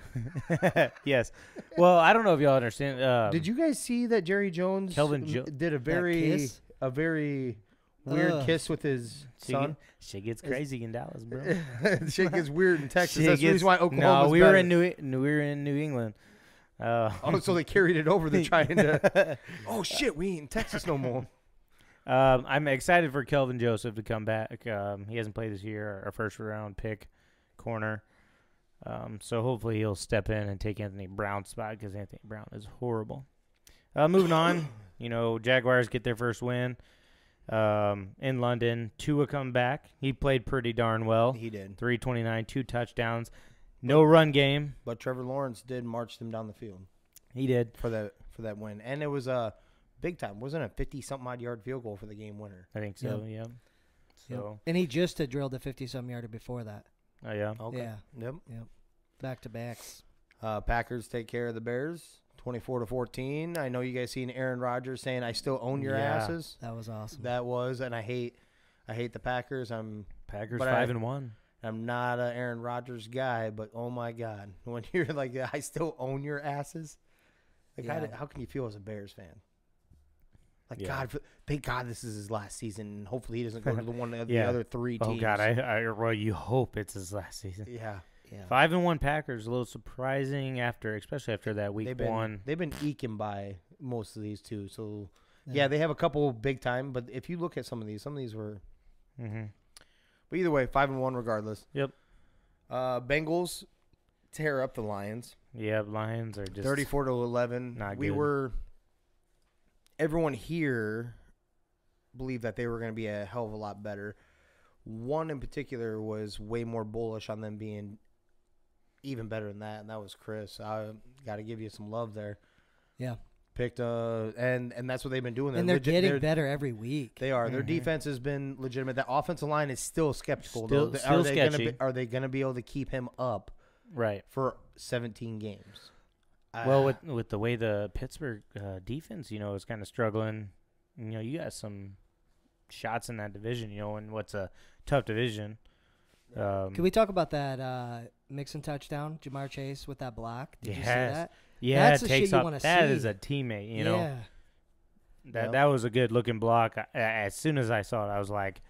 yes. Well, I don't know if y'all understand. Did you guys see that Jerry Jones Kelvin did a kiss? very weird Ugh. kiss with his son? Shit gets crazy in Dallas, bro. Shit gets weird in Texas. Shit That's the gets- reason why Oklahoma's No, we better. were in New England. Oh, so they carried it over. They're trying to. Oh shit, we ain't in Texas no more. I'm excited for Kelvin Joseph to come back. He hasn't played this year, our first round pick corner. So hopefully he'll step in and take Anthony Brown's spot because Anthony Brown is horrible. Moving on, Jaguars get their first win in London. Tua come back. He played pretty darn well. He did, 329, 2 touchdowns. No run game. but Trevor Lawrence did march them down the field He did. for that win, and it was a big time. Wasn't a 50-something odd yard field goal for the game winner. I think so, yeah. Yep. So, And he just had drilled a 50-some yarder before that. oh, yeah. Okay. Yeah. Yep. Back to backs. Packers take care of the Bears, 24-14. I know you guys seen Aaron Rodgers saying, "I still own your Yeah. asses." That was awesome. That was, and I hate I hate the Packers. Packers but 5-1. I'm not an Aaron Rodgers guy, but oh my God, when you're like, I still own your asses. Like, how can you feel as a Bears fan? Like, Yeah. God, thank God this is his last season, and hopefully he doesn't go to the one of the Yeah. other 3 teams. Oh God, well, you hope it's his last season. Yeah. 5-1 Packers, a little surprising especially after that week one. They've been eking by most of these too. So yeah, they have a couple big time, but if you look at some of these were. Mm-hmm. But either way, 5-1 regardless. Yep. Bengals tear up the Lions. Yeah, Lions are just 34-11. not we good. were. Everyone here believed that they were going to be a hell of a lot better. One in particular was way more bullish on them being even better than that, and that was Chris. I got to give you some love there. Yeah. Picked and that's what they've been doing. And they're getting better every week. They are. Their Mhm. defense has been legitimate. That offensive line is still skeptical. Still are they gonna sketchy. are they going to be able to keep him up right. for 17 games? Well, with the way the Pittsburgh defense, is kind of struggling, you got some shots in that division, and what's a tough division. Can we talk about that Mixon touchdown, Jamar Chase with that block? Did you see Yes. that? Yeah, That's it the takes shit you up. wanna That see. is a teammate, Yeah. That was a good looking block. As soon as I saw it, I was like,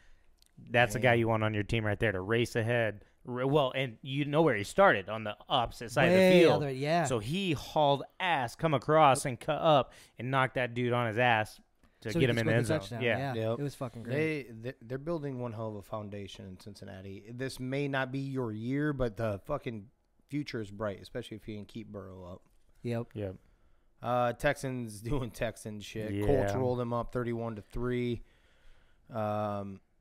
"That's a guy you want on your team right there to race ahead." Well, and you know where he started on the opposite side of the Way field. yeah. So he hauled ass, come across and cut up and knocked that dude on his ass to So get he him could in the score end zone. touchdown. Yeah. Yep. It was fucking great. They're building one hell of a foundation in Cincinnati. This may not be your year, but the fucking future is bright, especially if you can keep Burrow up. Yep. Texans doing Texan shit. Yeah. Colts rolled them up 31-3.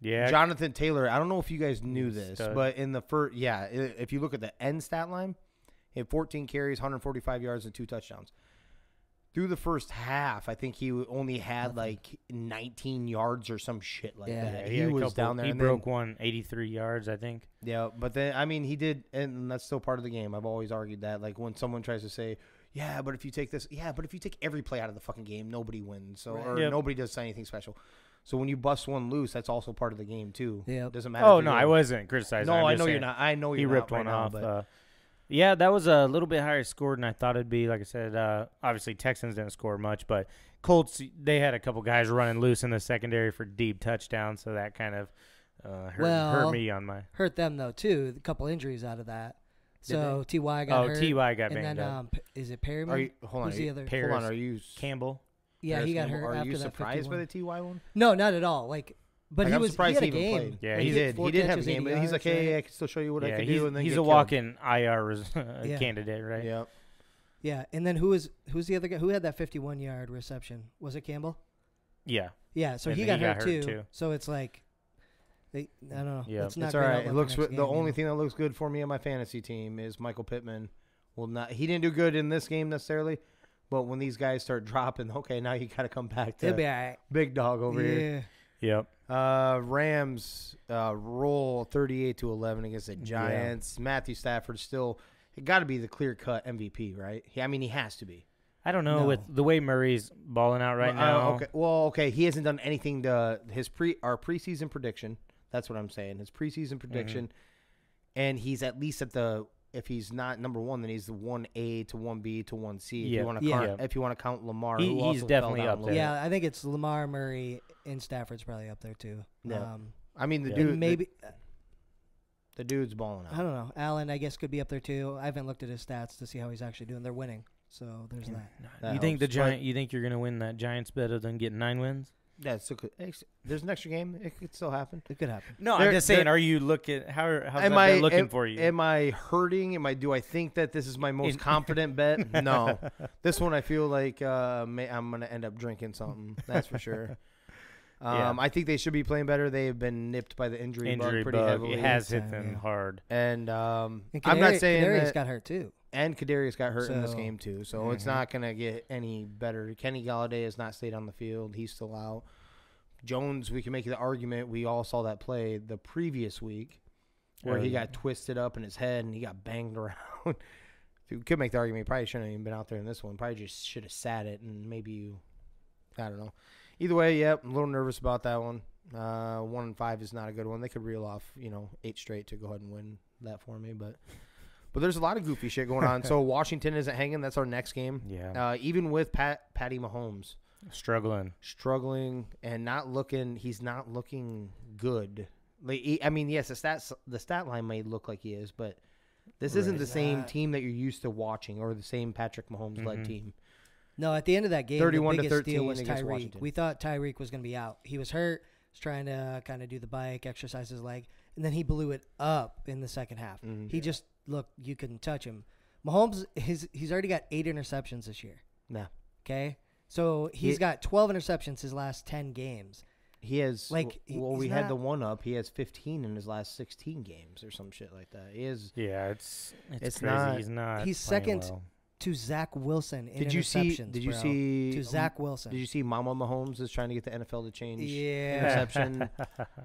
Yeah. Jonathan Taylor, I don't know if you guys knew He's this, stud. but in the first, if you look at the end stat line, he had 14 carries, 145 yards, and 2 touchdowns. Through the first half, I think he only had like 19 yards or some shit like Yeah. that. he He had a was couple- down there. He and broke then, one 83 yards, I think. Yeah, but then, I mean, he did, and that's still part of the game. I've always argued that. Like, when someone tries to say, yeah, but if you take this, but if you take every play out of the fucking game, nobody wins. So, Right. or Yep. nobody does anything special. So when you bust one loose, that's also part of the game, too. Yep. Doesn't matter. Oh, if no, you're- I wasn't criticizing. No, I'm I just know you're saying not. I know He you're ripped not right one now, off. but Yeah, that was a little bit higher scored than I thought it'd be. Like I said, obviously Texans didn't score much, but Colts, they had a couple guys running loose in the secondary for deep touchdowns, so that kind of hurt me on my. Hurt them though too. A couple injuries out of that. So Ty got hurt. Ty got and banged then up. is it Perryman? are you, hold on. Who's are the you, other? Paris hold on. Are you Campbell. Yeah, Paris he got Campbell, hurt Are after you that surprised 51. by the TY one? No, not at all. Like, but Like, he I'm was. He surprised had a he even game. played. Yeah, he he did. Four He did have a catches, game, 80 but he's like, yards, hey, right? I can still show you what I Yeah, can do. And then he's get a killed. walk-in IR Yeah. candidate, right? Yeah. Yeah, and then who's the other guy? Who had that 51-yard reception? Was it Campbell? Yeah. Yeah, so And he then got hurt too. too. So it's like, I don't know. Yeah. It's not It's all great right. outlook It for looks next the game, only you know? thing that looks good for me on my fantasy team is Michael Pittman. He didn't do good in this game necessarily, but when these guys start dropping, okay, now you got to come back He'll to be all right. big dog over yeah. here. Yep. Rams roll 38-11 against the Giants. Matthew Stafford still got to be the clear cut MVP, right? I mean, he has to be. I don't know No. with the way Murray's balling out right now. Okay. Well, okay, he hasn't done anything to our preseason prediction. That's what I'm saying. His preseason prediction, and he's at least at the. If he's not number one, then he's the 1A to 1B to 1C. If Yeah. you want to Yeah. count, if you want to count Lamar, He- who he's also definitely fell down up a there. little Yeah, I think it's Lamar, Murray, and Stafford's probably up there too. Yeah. I mean, the Yeah. dude, And maybe the dude's balling I out. don't know. Allen, I guess, could be up there too. I haven't looked at his stats to see how he's actually doing. They're winning, so there's that. That You think the helps, but- Giant? You think you're gonna win that Giants better than getting 9 wins? Yeah, it's still good. There's an extra game. It could still happen. It could happen. No, They're- I'm just saying. they're- Are you looking? How's that Am bet I looking am, for you? Am I hurting? Do I think that this is my most confident bet? No. This one I feel like I'm gonna end up drinking something. That's for sure. Yeah. I think they should be playing better. They have been nipped by the injury bug pretty heavily. It has Big hit time, them yeah. hard. And And I'm not saying Kadarius that. got hurt too. And Kadarius got hurt in this So- game too, so it's not gonna get any better. Kenny Galladay has not stayed on the field; he's still out. Jones, we can make the argument. We all saw that play the previous week where he got twisted up in his head and he got banged around. You could make the argument he probably shouldn't have even been out there in this one. Probably just should have sat it and maybe I don't know. Either way, yep, I'm a little nervous about that one. 1-5 is not a good one. They could reel off, 8 straight to go ahead and win that for me. But there's a lot of goofy shit going on. So Washington isn't hanging. That's our next game. Yeah. Even with Patty Mahomes struggling and not looking. He's not looking good. Like, yes, the stat line may look like he is, but this isn't the same team that you're used to watching, or the same Patrick Mahomes led team. No, at the end of that game, 31 the to biggest 13 deal was against Tyreek. Washington. We thought Tyreek was going to be out. He was hurt. Was trying to kind of do the bike, exercise his leg, and then he blew it up in the second half. He just looked, you couldn't touch him. Mahomes, he's already got 8 interceptions this year. Yeah. Okay? So he's got 12 interceptions his last 10 games. He has, we had the one up. He has 15 in his last 16 games or some shit like that. He is. Yeah, it's crazy. Not, he's not. He's second to Zach Wilson in Did you interceptions. see to Zach Wilson? Did you see Mama Mahomes is trying to get the NFL to change interception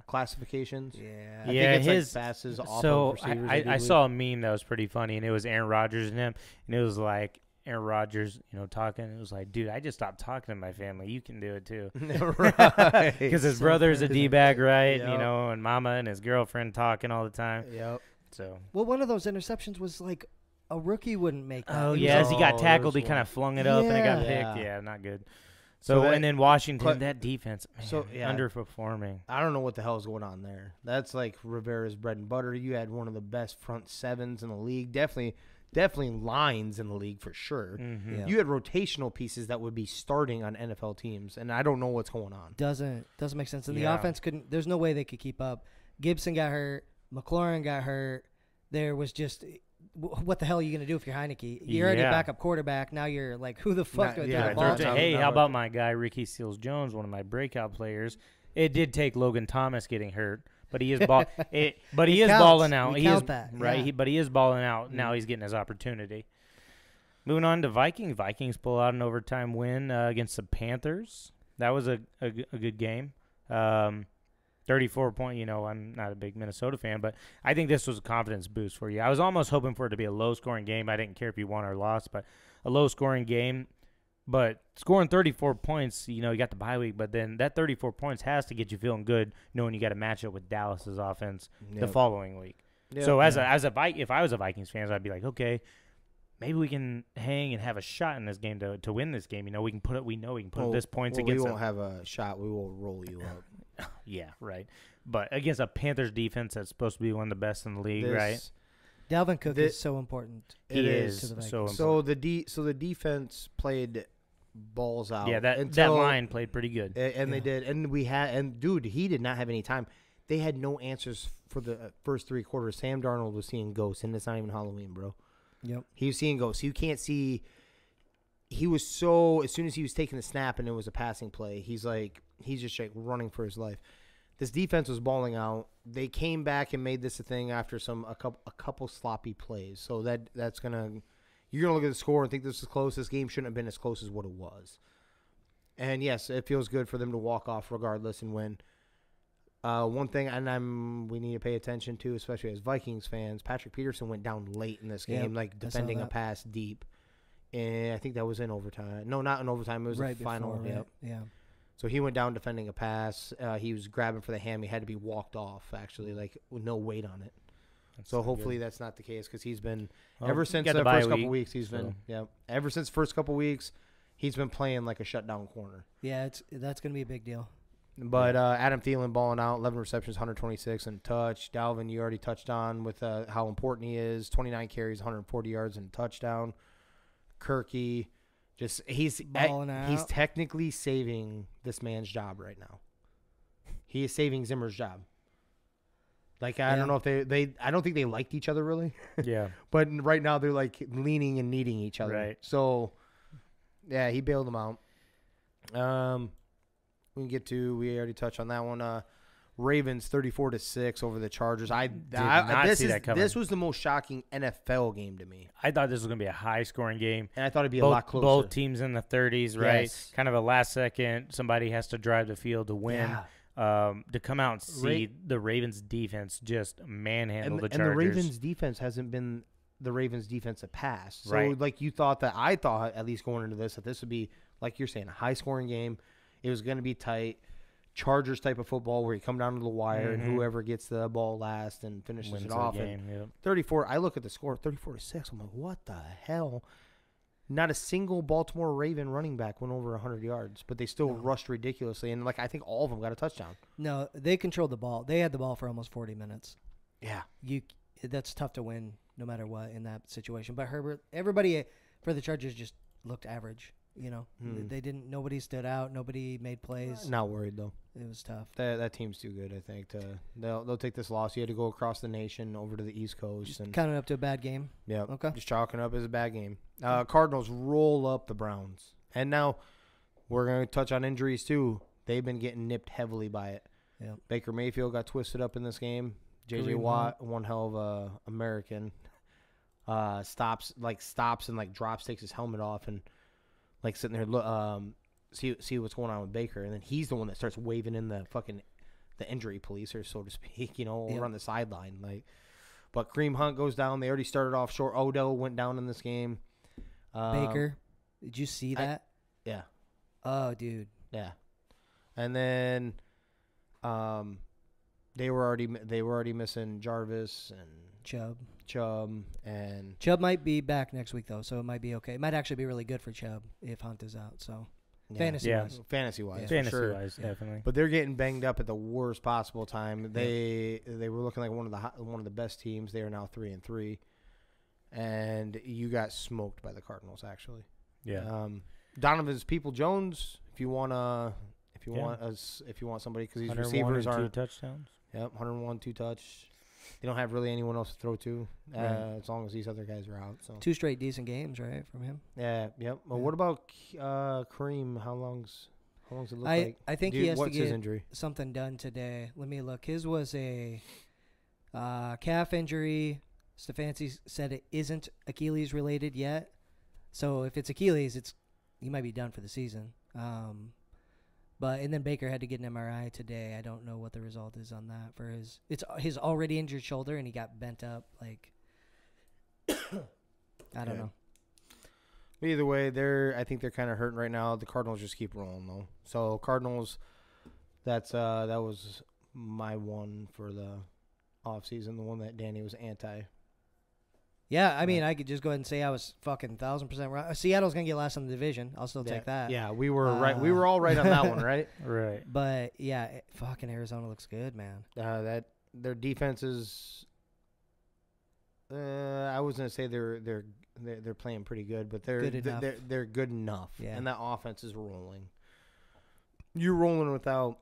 classifications? Yeah. I think it's his passes off of receivers. I saw a meme that was pretty funny, and it was Aaron Rodgers and him, and it was like Aaron Rodgers, talking. It was like, dude, I just stopped talking to my family. You can do it too. Right. Because his brother's a D-bag, right? Yep. And Mama and his girlfriend talking all the time. Yep. So. Well, one of those interceptions was like a rookie wouldn't make that. Oh, yeah. As he got tackled, he kind of flung it up and it got picked. Yeah, not good. So and then Washington, that defense, man, underperforming. I don't know what the hell is going on there. That's like Rivera's bread and butter. You had one of the best front sevens in the league. Definitely lines in the league for sure. Yeah. You had rotational pieces that would be starting on NFL teams, and I don't know what's going on. Doesn't make sense. And the offense couldn't. There's no way they could keep up. Gibson got hurt. McLaurin got hurt. There was just, what the hell are you going to do if you're Heineke? You're already a backup quarterback. Now you're like, who the fuck do I throw the ball to? Hey, how about my guy Ricky Seals-Jones, one of my breakout players? It did take Logan Thomas getting hurt, but he is balling out. He count that. Right? Yeah. But he is balling out. Now he's getting his opportunity. Moving on to Vikings. Vikings pull out an overtime win against the Panthers. That was a good game. 34-point, I'm not a big Minnesota fan, but I think this was a confidence boost for you. I was almost hoping for it to be a low-scoring game. I didn't care if you won or lost, but a low-scoring game. But scoring 34 points, you got the bye week, but then that 34 points has to get you feeling good knowing you got to match up with Dallas's offense the following week. Yep. So if I was a Vikings fan, I'd be like, okay, maybe we can hang and have a shot in this game to win this game. We can put up this points against. We won't have a shot. We will roll you up. Yeah, right. But against a Panthers defense that's supposed to be one of the best in the league, right? Dalvin Cook is so important. He is so important. So the defense played balls out. Yeah, that line played pretty good. And they did. And dude, he did not have any time. They had no answers for the first 3 quarters. Sam Darnold was seeing ghosts, and it's not even Halloween, bro. Yep. He was seeing ghosts. You can't see. He was so, as soon as he was taking the snap and it was a passing play, he's just like running for his life. This defense was balling out. They came back and made this a thing after a couple sloppy plays. So that's you're gonna look at the score and think this is close. This game shouldn't have been as close as what it was. And yes, it feels good for them to walk off regardless and win. One thing, we need to pay attention to, especially as Vikings fans, Patrick Peterson went down late in this game, defending a pass deep. And I think that was in overtime. No, not in overtime. It was the final. Before, right? Yeah. So he went down defending a pass. He was grabbing for the ham. He had to be walked off, actually, with no weight on it. So hopefully that's not the case because he's been, ever since the first couple weeks, ever since first couple weeks, he's been playing like a shutdown corner. Yeah, that's going to be a big deal. But Adam Thielen balling out, 11 receptions, 126 and touch. Dalvin, you already touched on with how important he is. 29 carries, 140 yards and a touchdown. Kirky, he's technically saving this man's job right now. He is saving Zimmer's job. I don't know if I don't think they liked each other really. Yeah. But right now they're leaning and needing each other. Right. So, yeah, he bailed them out. We already touched on that one. Ravens 34-6 over the Chargers. I did not see that coming. This was the most shocking NFL game to me. I thought this was going to be a high-scoring game. And I thought it'd be a lot closer. Both teams in the 30s, right? Yes. Kind of a last second. Somebody has to drive the field to win. Yeah. To come out and see the Ravens defense just manhandle the Chargers. And the Ravens defense hasn't been the Ravens defense that passed. So, you thought that – I thought, at least going into this, that this would be, like you're saying, a high-scoring game. It was going to be tight. Chargers type of football where you come down to the wire and Mhm. whoever gets the ball last and finishes Wins it the off. game. And Yep. 34. I look at the score, 34-6. I'm like, what the hell? Not a single Baltimore Raven running back went over 100 yards, but they still No. rushed ridiculously. And, I think all of them got a touchdown. No, they controlled the ball. They had the ball for almost 40 minutes. Yeah. That's tough to win no matter what in that situation. But Herbert, everybody for the Chargers just looked average. They didn't. Nobody stood out. Nobody made plays. Not worried, though. It was tough. That team's too good, I think. They'll take this loss. You had to go across the nation over to the East Coast. Just And counting up to a bad game. yeah, Okay. just chalking up as a bad game. Cardinals roll up the Browns. And now we're going to touch on injuries, too. They've been getting nipped heavily by it. Yeah. Baker Mayfield got twisted up in this game. J.J. Kareem Watt, one hell of a American, stops and drops, takes his helmet off and sitting there see what's going on with Baker, and then he's the one that starts waving in the injury police, or so to speak, over on the sideline. But Kareem Hunt goes down. They already started off short. Odell went down in this game. Baker, did you see that? Yeah. Oh, dude. Yeah. And then they were already missing Jarvis and Chubb, and Chubb might be back next week though, so it might be okay. It might actually be really good for Chubb if Hunt is out. So fantasy wise, Fantasy-wise, definitely. But they're getting banged up at the worst possible time. They were looking like one of the best teams. They are now 3-3, and you got smoked by the Cardinals actually. Yeah. Donovan's People-Jones. If you want somebody, because these receivers are 2 touchdowns. Yep, 101, 2 touch. They don't have really anyone else to throw to, as long as these other guys are out. So 2 straight decent games, right, from him. yeah, yep. Well, Yeah. what about Kareem? How long's it look like? I think he Dude, has to what's his get injury? something done today. Let me look. His was a calf injury. Stefanski said it isn't Achilles related yet. So if it's Achilles, he might be done for the season. And then Baker had to get an MRI today. I don't know what the result is on that for his already injured shoulder, and he got bent up. I don't know. Either way, I think they're kind of hurting right now. The Cardinals just keep rolling though. So Cardinals, that was my one for the offseason, the one that Danny was anti. Yeah, I mean, I could just go ahead and say I was fucking 1,000% right. Seattle's gonna get last in the division. I'll still take that. Yeah, we were right. We were all right on that one, right? Right. But yeah, fucking Arizona looks good, man. That their defense is. I was gonna say they're playing pretty good, but they're Good enough. they're good enough, Yeah. and that offense is rolling. You're rolling without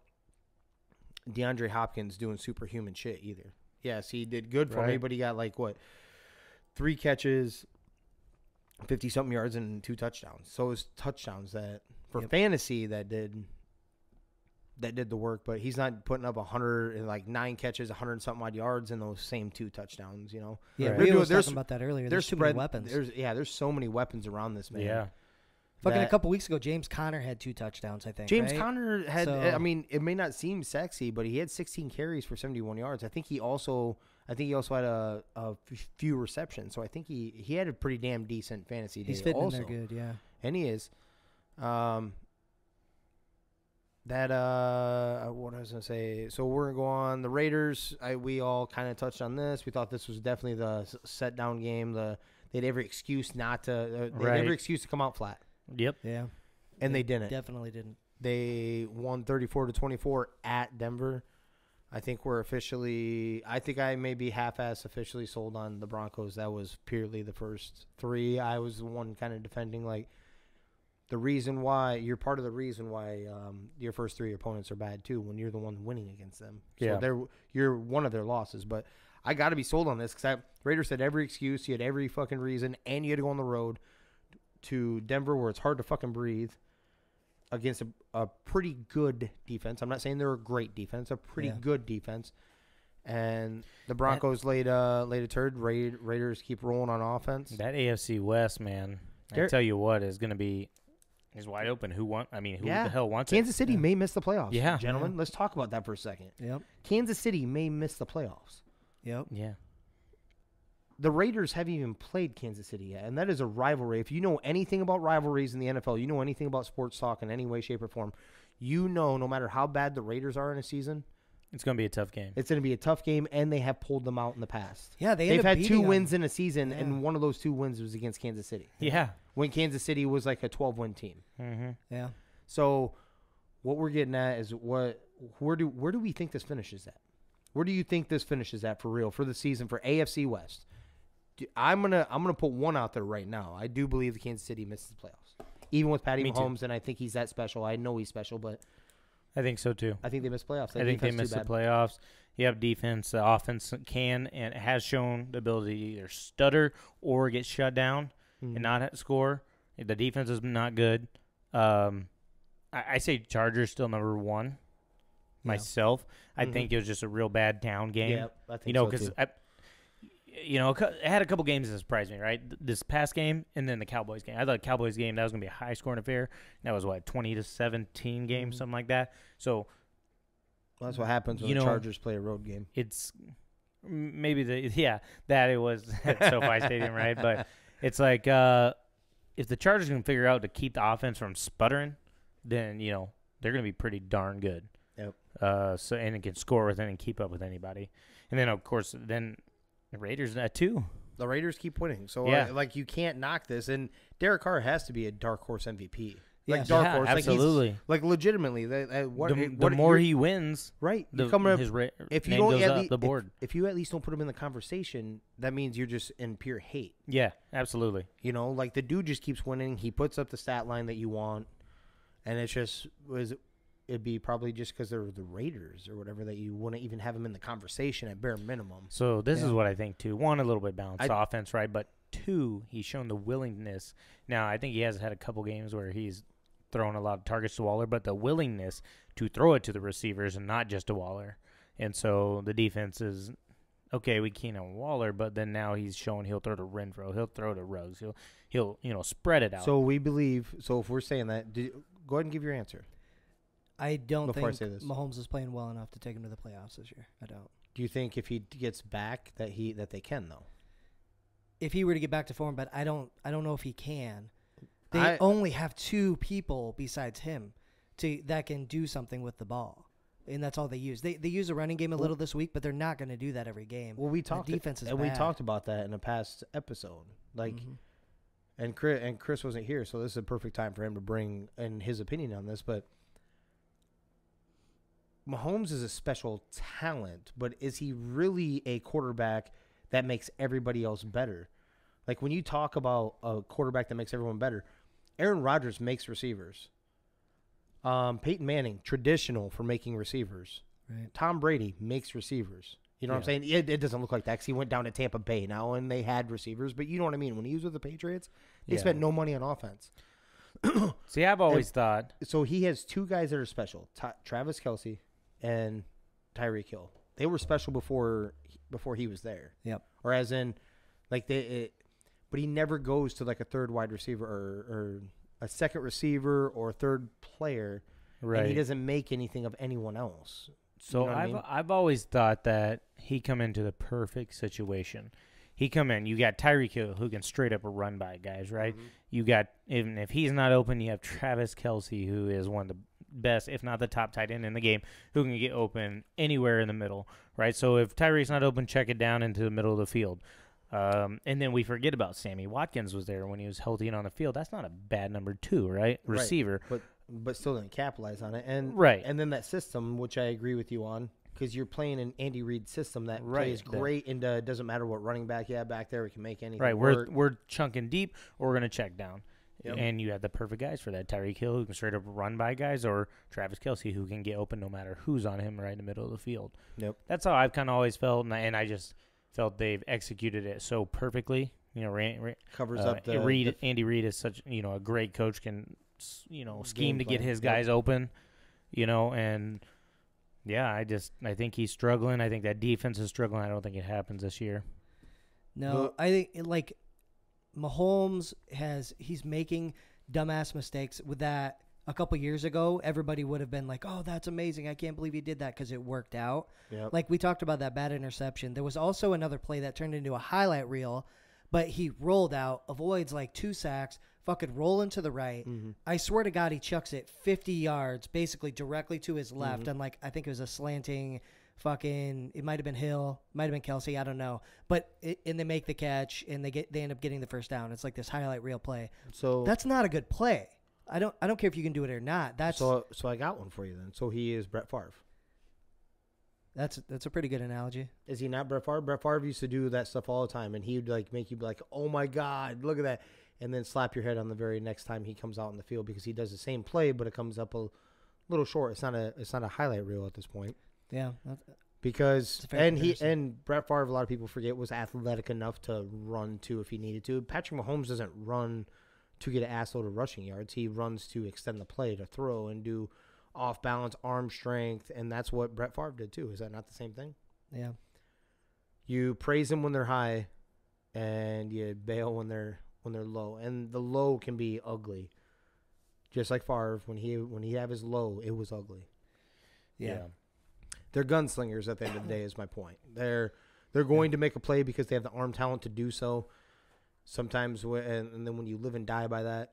DeAndre Hopkins doing superhuman shit either. Yes, he did good for me, Right. but he got 3 catches, 50-something yards, and 2 touchdowns. So his touchdowns that for fantasy that did the work, but he's not putting up 9 catches, 100-something odd yards, and those same 2 touchdowns. Yeah, Right. Rio was There's- talking about that earlier. There's There's too many weapons. There's so many weapons around this man. Yeah. Fucking a that- couple weeks ago, James Conner had 2 touchdowns, I think. James right? Conner had. So- I mean, it may not seem sexy, but he had 16 carries for 71 yards. I think he also had a few receptions. So I think he had a pretty damn decent fantasy day. He's fitting also. in there good, yeah. And he is. What I was gonna say. So we're gonna go on the Raiders. We all kind of touched on this. We thought this was definitely the set down game. They had every excuse not to. They had every excuse to come out flat, Yep. Yeah. and they didn't. Definitely didn't. They won 34-24 at Denver. I think I may be half-ass officially sold on the Broncos. That was purely the first 3. I was the one kind of defending the reason why you're part of the reason why your first 3 opponents are bad too, when you're the one winning against them. So Yeah. you're one of their losses. But I got to be sold on this because Raiders had every excuse. You had every fucking reason, and you had to go on the road to Denver where it's hard to fucking breathe against a pretty good defense. I'm not saying they're a great defense, a pretty good defense. And the Broncos laid a turd. Raiders keep rolling on offense. That AFC West, man. I tell you what is going to be is wide open. Who the hell wants Kansas City may miss the playoffs. Yeah. Gentlemen, let's talk about that for a second. Yep. Kansas City may miss the playoffs. Yep. it? Yeah. The Raiders haven't even played Kansas City yet, and that is a rivalry. If you know anything about rivalries in the NFL, you know anything about sports talk in any way, shape, or form, no matter how bad the Raiders are in a season, It's going to be a tough game. it's going to be a tough game, and they have pulled them out in the past. Yeah, They've had 2 beating wins them. in a season, Yeah. and one of those 2 wins was against Kansas City. Yeah. When Kansas City was like a 12-win team. Mm-hmm. Yeah. So what we're getting at is where do we think this finishes at? Where do you think this finishes at for real for the season for AFC West? I'm gonna put one out there right now. I do believe the Kansas City misses the playoffs, even with Patty Me too. Mahomes, and I think he's that special. I know he's special, but I think so too. I think they miss playoffs. I think they miss the playoffs. You have defense. The offense can and has shown the ability to either stutter or get shut down and not score. The defense is not good. I say Chargers still number 1. Myself, I think it was just a real bad down game. Yeah, I think You know, so because too. I had a couple games that surprised me, right? This past game and then the Cowboys game. I thought the Cowboys game, that was going to be a high-scoring affair. That was, 20-17 game, something like that. So Well, that's what happens when the Chargers play a road game. it's maybe that it was at SoFi Stadium, right? But it's like if the Chargers can figure out to keep the offense from sputtering, then, they're going to be pretty darn good. Yep. And it can score with it and keep up with anybody. And then, of course, the Raiders too. The Raiders keep winning, so Yeah. you can't knock this. And Derek Carr has to be a dark horse MVP. Yeah. Dark horse, absolutely. Legitimately. The more he wins, right? the You come up, his if you name don't goes at up lea- the board. If you at least don't put him in the conversation, that means you're just in pure hate. Yeah, absolutely. The dude just keeps winning. He puts up the stat line that you want, and it'd be probably just because they're the Raiders or whatever that you wouldn't even have him in the conversation at bare minimum. So this is what I think too. 1, a little bit balanced offense, right? But 2, he's shown the willingness. Now I think he has had a couple games where he's thrown a lot of targets to Waller, but the willingness to throw it to the receivers and not just to Waller. And so the defense is okay. We keen on Waller, but then now he's showing he'll throw to Renfro, he'll throw to Ruggs, he'll spread it out. So we believe. So if we're saying that, go ahead and give your answer. I don't Before I think say this. Mahomes is playing well enough to take him to the playoffs this year. I don't. Do you think if he gets back that they can though? If he were to get back to form, but I don't know if he can. They only have 2 people besides him that can do something with the ball, and that's all they use. They use a running game a little this week, but they're not going to do that every game. Well, we talked. Defense is and bad. we talked about that in a past episode. And Chris wasn't here, so this is a perfect time for him to bring in his opinion on this. But Mahomes is a special talent, but is he really a quarterback that makes everybody else better? Like when you talk about a quarterback that makes everyone better, Aaron Rodgers makes receivers. Peyton Manning, traditional for making receivers. Right. Tom Brady makes receivers. You know what I'm saying? It doesn't look like that because he went down to Tampa Bay now and they had receivers. But you know what I mean? When he was with the Patriots, they spent no money on offense. See, I've always thought. So he has 2 guys that are special, Travis Kelce and Tyreek Hill. They were special before he was there. Yep. Or as in, but he never goes to like a third wide receiver or a second receiver or a third player. Right. And he doesn't make anything of anyone else. So You know what I mean? I've always thought that he come into the perfect situation. He come in, you got Tyreek Hill who can straight up run by guys, right? Mm-hmm. You got, even if he's not open, you have Travis Kelce, who is one of the best, if not the top tight end in the game, who can get open anywhere in the middle, right? So if Tyreek's not open, check it down into the middle of the field. And then we forget about Sammy Watkins was there when he was healthy and on the field. That's not a bad number 2, right? Receiver. But still didn't capitalize on it. And Right. And then that system, which I agree with you on, because you're playing an Andy Reid system that Right. plays great and doesn't matter what running back you have back there. We can make anything Right, work. we're chunking deep, or we're going to check down. Yep. And you have the perfect guys for that. Tyreek Hill, who can straight up run by guys, or Travis Kelce, who can get open no matter who's on him right in the middle of the field. Yep. That's how I've kind of always felt, and I just felt they've executed it so perfectly. Covers up the Andy Reid is such a great coach, can scheme to get plan. his guys open, and yeah, I think he's struggling. I think that defense is struggling. I don't think it happens this year. No, I think Mahomes he's making dumbass mistakes with that. A couple years ago, everybody would have been like, "Oh, that's amazing! I can't believe he did that," because it worked out. Yep. Like we talked about that bad interception. There was also another play that turned into a highlight reel, but he rolled out, avoids like 2 sacks, fucking rolling to the right. Mm-hmm. I swear to God, he chucks it 50 yards, basically directly to his left. And like, I think it was a slanting fucking, it might have been Hill, might have been Kelsey, I don't know. But and they make the catch and they end up getting the first down. It's like this highlight reel play. So That's not a good play. I don't care if you can do it or not. That's so I got one for you then. So he is Brett Favre. that's a pretty good analogy. Is he not Brett Favre? Brett Favre used to do that stuff all the time, and he would like make you be like, "Oh my God, look at that," and then slap your head on the very next time he comes out in the field because he does the same play, but it comes up a little short. It's not a highlight reel at this point. Yeah. Because It's a fair and comparison. Brett Favre, a lot of people forget, was athletic enough to run to if he needed to. Patrick Mahomes doesn't run to get an assload of rushing yards. He runs to extend the play, to throw and do off balance arm strength, and that's what Brett Favre did too. Is that not the same thing? Yeah. You praise them when they're high, and you bail when they're low, and the low can be ugly. Just like Favre, when he had his low, it was ugly. Yeah. They're gunslingers at the end of the day. Is my point. They're going to make a play because they have the arm talent to do so. Sometimes, and then when you live and die by that,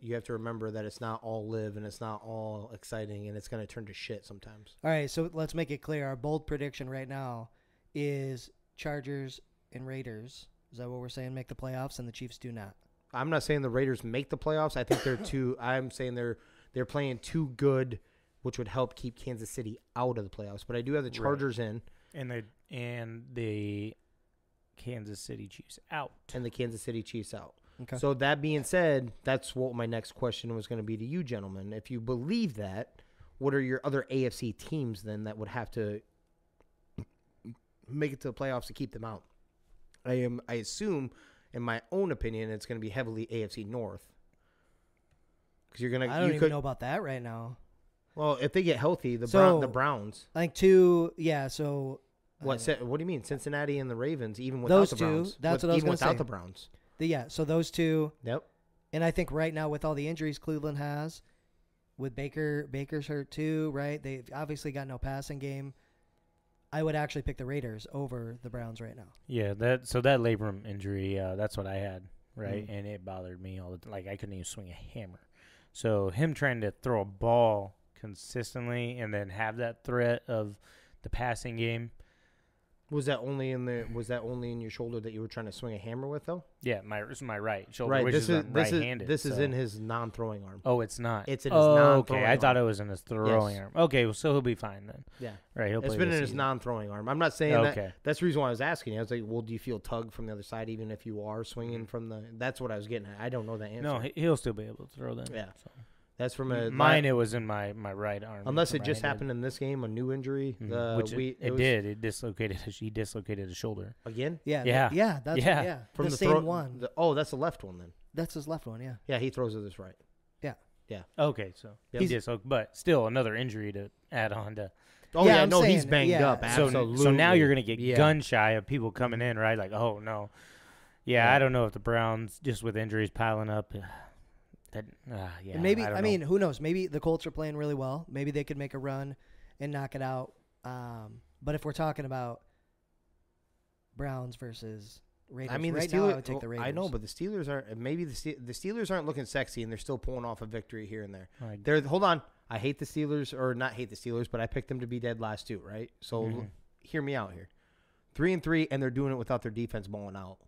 you have to remember that it's not all live and it's not all exciting, and it's going to turn to shit sometimes. All right, so let's make it clear. Our bold prediction right now is Chargers and Raiders. Is that what we're saying? Make the playoffs, and the Chiefs do not. I'm not saying the Raiders make the playoffs. I think they're too. I'm saying they're playing too good, which would help keep Kansas City out of the playoffs. But I do have the Chargers in, And the Kansas City Chiefs out. and the Kansas City Chiefs out. Okay. So that being said, that's what my next question was going to be to you, gentlemen. If you believe that, what are your other AFC teams then that would have to make it to the playoffs to keep them out? I assume, in my own opinion, it's going to be heavily AFC North. Because you're going to. I don't even know about that right now. Well, if they get healthy, the Browns. I think two. Yeah. So What do you mean? Cincinnati and the Ravens, even without Those the two, Browns. that's what I was even gonna without say. the Browns. So those two, Yep. and I think right now with all the injuries Cleveland has, with Baker's hurt too, right? They've obviously got no passing game. I would actually pick the Raiders over the Browns right now. Yeah, that labrum injury, that's what I had, right? Mm. And it bothered me all the time. Like, I couldn't even swing a hammer. So him trying to throw a ball consistently and then have that threat of the passing game. Was that only in your shoulder that you were trying to swing a hammer with, though? Yeah, my right shoulder, Right. which This is right-handed. This is so- in his non-throwing arm. Oh, it's not. It's in his okay. non-throwing I thought it arm. was in his throwing Yes. arm. Okay, well, so he'll be fine then. Yeah. Right, he'll It's play been this in his season. non-throwing arm. I'm not saying that. Okay. That's the reason why I was asking you. I was like, well, do you feel tug from the other side even if you are swinging from the? That's what I was getting at. I don't know that answer. No, he'll still be able to throw then. Yeah. So. That's from a Mine. It was in my right arm. Unless it from just right-handed. happened in this game, a new injury. Mhm. Which it was- did. It dislocated. He dislocated his shoulder. again. Yeah. Yeah. That's Yeah. From the same throw- one. that's the left one then. That's his left one. Yeah. Yeah, he throws it this right. Okay, so Yep. he but still another injury to add on to. Oh Yeah, yeah, I'm no, he's saying, banged yeah. up. So Absolutely. now you're gonna get Yeah. gun shy of people coming in, right? Like, oh no, yeah, Yeah. I don't know if the Browns just with injuries piling up. Yeah, And maybe I, don't know. mean, who knows? Maybe the Colts are playing really well. Maybe they could make a run and knock it out. But if we're talking about Browns versus Raiders, I mean, right the now Steelers. I would take the Raiders. I know, but the Steelers aren't. Maybe the Steelers aren't looking sexy, and they're still pulling off a victory here and there. Like, They're hold on. I hate the Steelers, or not hate the Steelers, but I picked them to be dead last too, right? So Mhm. hear me out here. 3-3, and they're doing it without their defense balling out.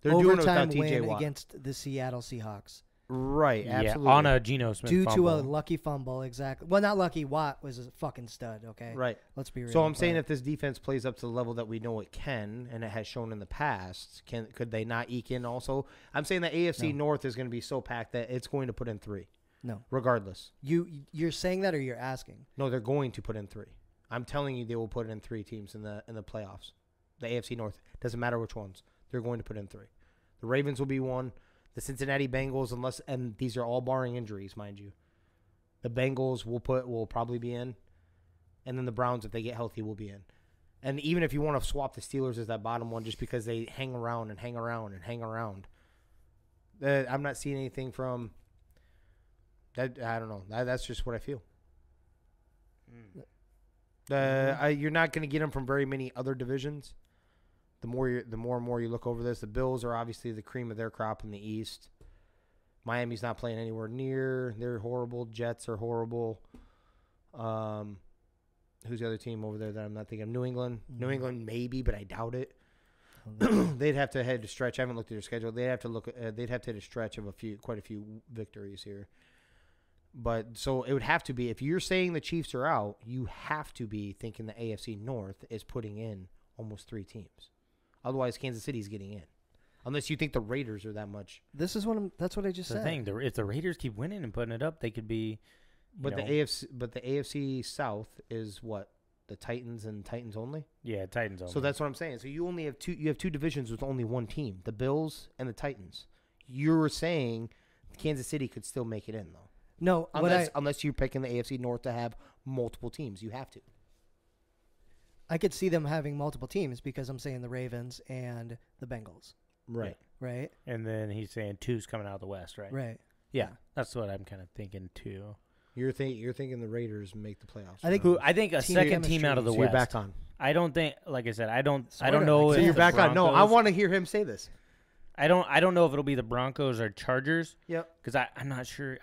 They're doing it overtime without TJ win Watt. against the Seattle Seahawks Right, yeah, absolutely. on a Geno Smith due to a fumble. lucky fumble. Exactly. Well, not lucky. Watt was a fucking stud. Okay. right. Let's be real. So I'm saying but- if this defense plays up to the level that we know it can, and it has shown in the past, could they not eke in also? I'm saying the AFC No. North is going to be so packed that it's going to put in 3, no, regardless. you're saying that or you're asking? No, they're going to put in 3. I'm telling you, they will put in 3 teams in the playoffs. The AFC North doesn't matter which ones. They're going to put in 3. The Ravens will be 1. The Cincinnati Bengals, and these are all barring injuries, mind you. The Bengals will probably be in, and then the Browns, if they get healthy, will be in. And even if you want to swap the Steelers as that bottom one, just because they hang around and hang around and hang around, I'm not seeing anything from that. I don't know. That's just what I feel. You're not going to get them from very many other divisions. The more and more you look over this, the Bills are obviously the cream of their crop in the East. Miami's not playing anywhere near. They're horrible. Jets are horrible. Who's the other team over there that I'm not thinking of? New England. New England maybe, but I doubt it. They'd have to head a stretch. I haven't looked at their schedule. They'd have to look. They'd have to hit a stretch of quite a few victories here. But so it would have to be, if you're saying the Chiefs are out, you have to be thinking the AFC North is putting in almost 3 teams. Otherwise, Kansas City's getting in. Unless you think the Raiders are that much. That's what I just said. The thing, if the Raiders keep winning and putting it up, they could be. But the AFC South is what? The Titans and Titans only? Yeah, Titans only. So that's what I'm saying. So you only have two. You have 2 divisions with only 1 team, the Bills and the Titans. You're saying Kansas City could still make it in, though. No, unless you're picking the AFC North to have multiple teams, you have to. I could see them having multiple teams because I'm saying the Ravens and the Bengals. Right. Right. And then he's saying 2's coming out of the West, right? Right. Yeah, that's what I'm kind of thinking too. You're thinking the Raiders make the playoffs. I think a second team out of the so West. You're back on. I don't think, like I said, I don't Sort of. know. So if you're the back on. No, I Broncos- want to hear him say this. I don't know if it'll be the Broncos or Chargers. Yep. Because I'm not sure.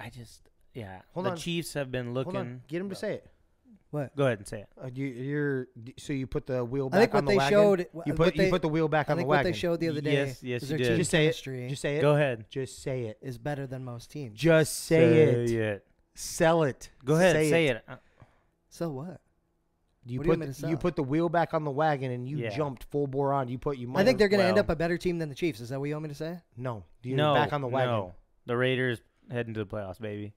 Hold the on. Chiefs have been looking. Hold on. Get him to say it. What? Go ahead and say it. So you put the wheel I think back what on the they wagon. showed. You what they- put the wheel back I on the think what wagon. they showed the other day. Yes, is you their did. team Just say it. chemistry Just say it. Go ahead. Just say it. is better than most teams. Just say it. Sell it. Go ahead. Say it. So what? You What do you want me to put sell? you put the wheel back on the wagon and you Yeah. jumped full bore on. You I think they're going to end well- up a better team than the Chiefs. Is that what you want me to say? No. You're No, back on the wagon. No, the Raiders heading to the playoffs, baby.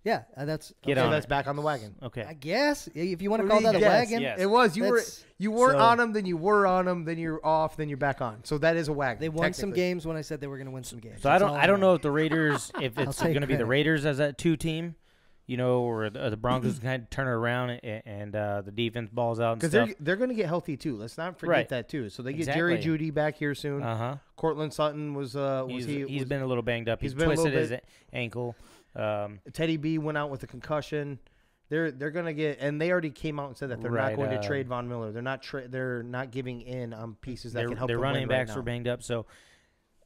Yeah, that's Get So on that's it. back on the wagon. Okay. I guess if you want to What call do you that a guess? wagon, Yes. It was you That's- weren't So- on them, then you were on them, then you're off, then you're back on. So that is a wagon. they won some technically. games when I said they were going to win some games. So I That's don't all know if the Raiders, if I'll it's take going to be the credit. Raiders as that 2 team, or the Broncos kind of turn it around and the defense balls out and Because stuff. they're going to get healthy too. Let's not forget Right. that too. So they get Jerry Exactly. Jeudy back here soon. Cortland Sutton was He's been a little banged up. he's He's been a little twisted his bit- ankle. Teddy B went out with a concussion. They're going to get, and they already came out and said that they're Right, not going to trade Von Miller. They're not giving in on pieces that can help Their them running win backs right were now. banged up, so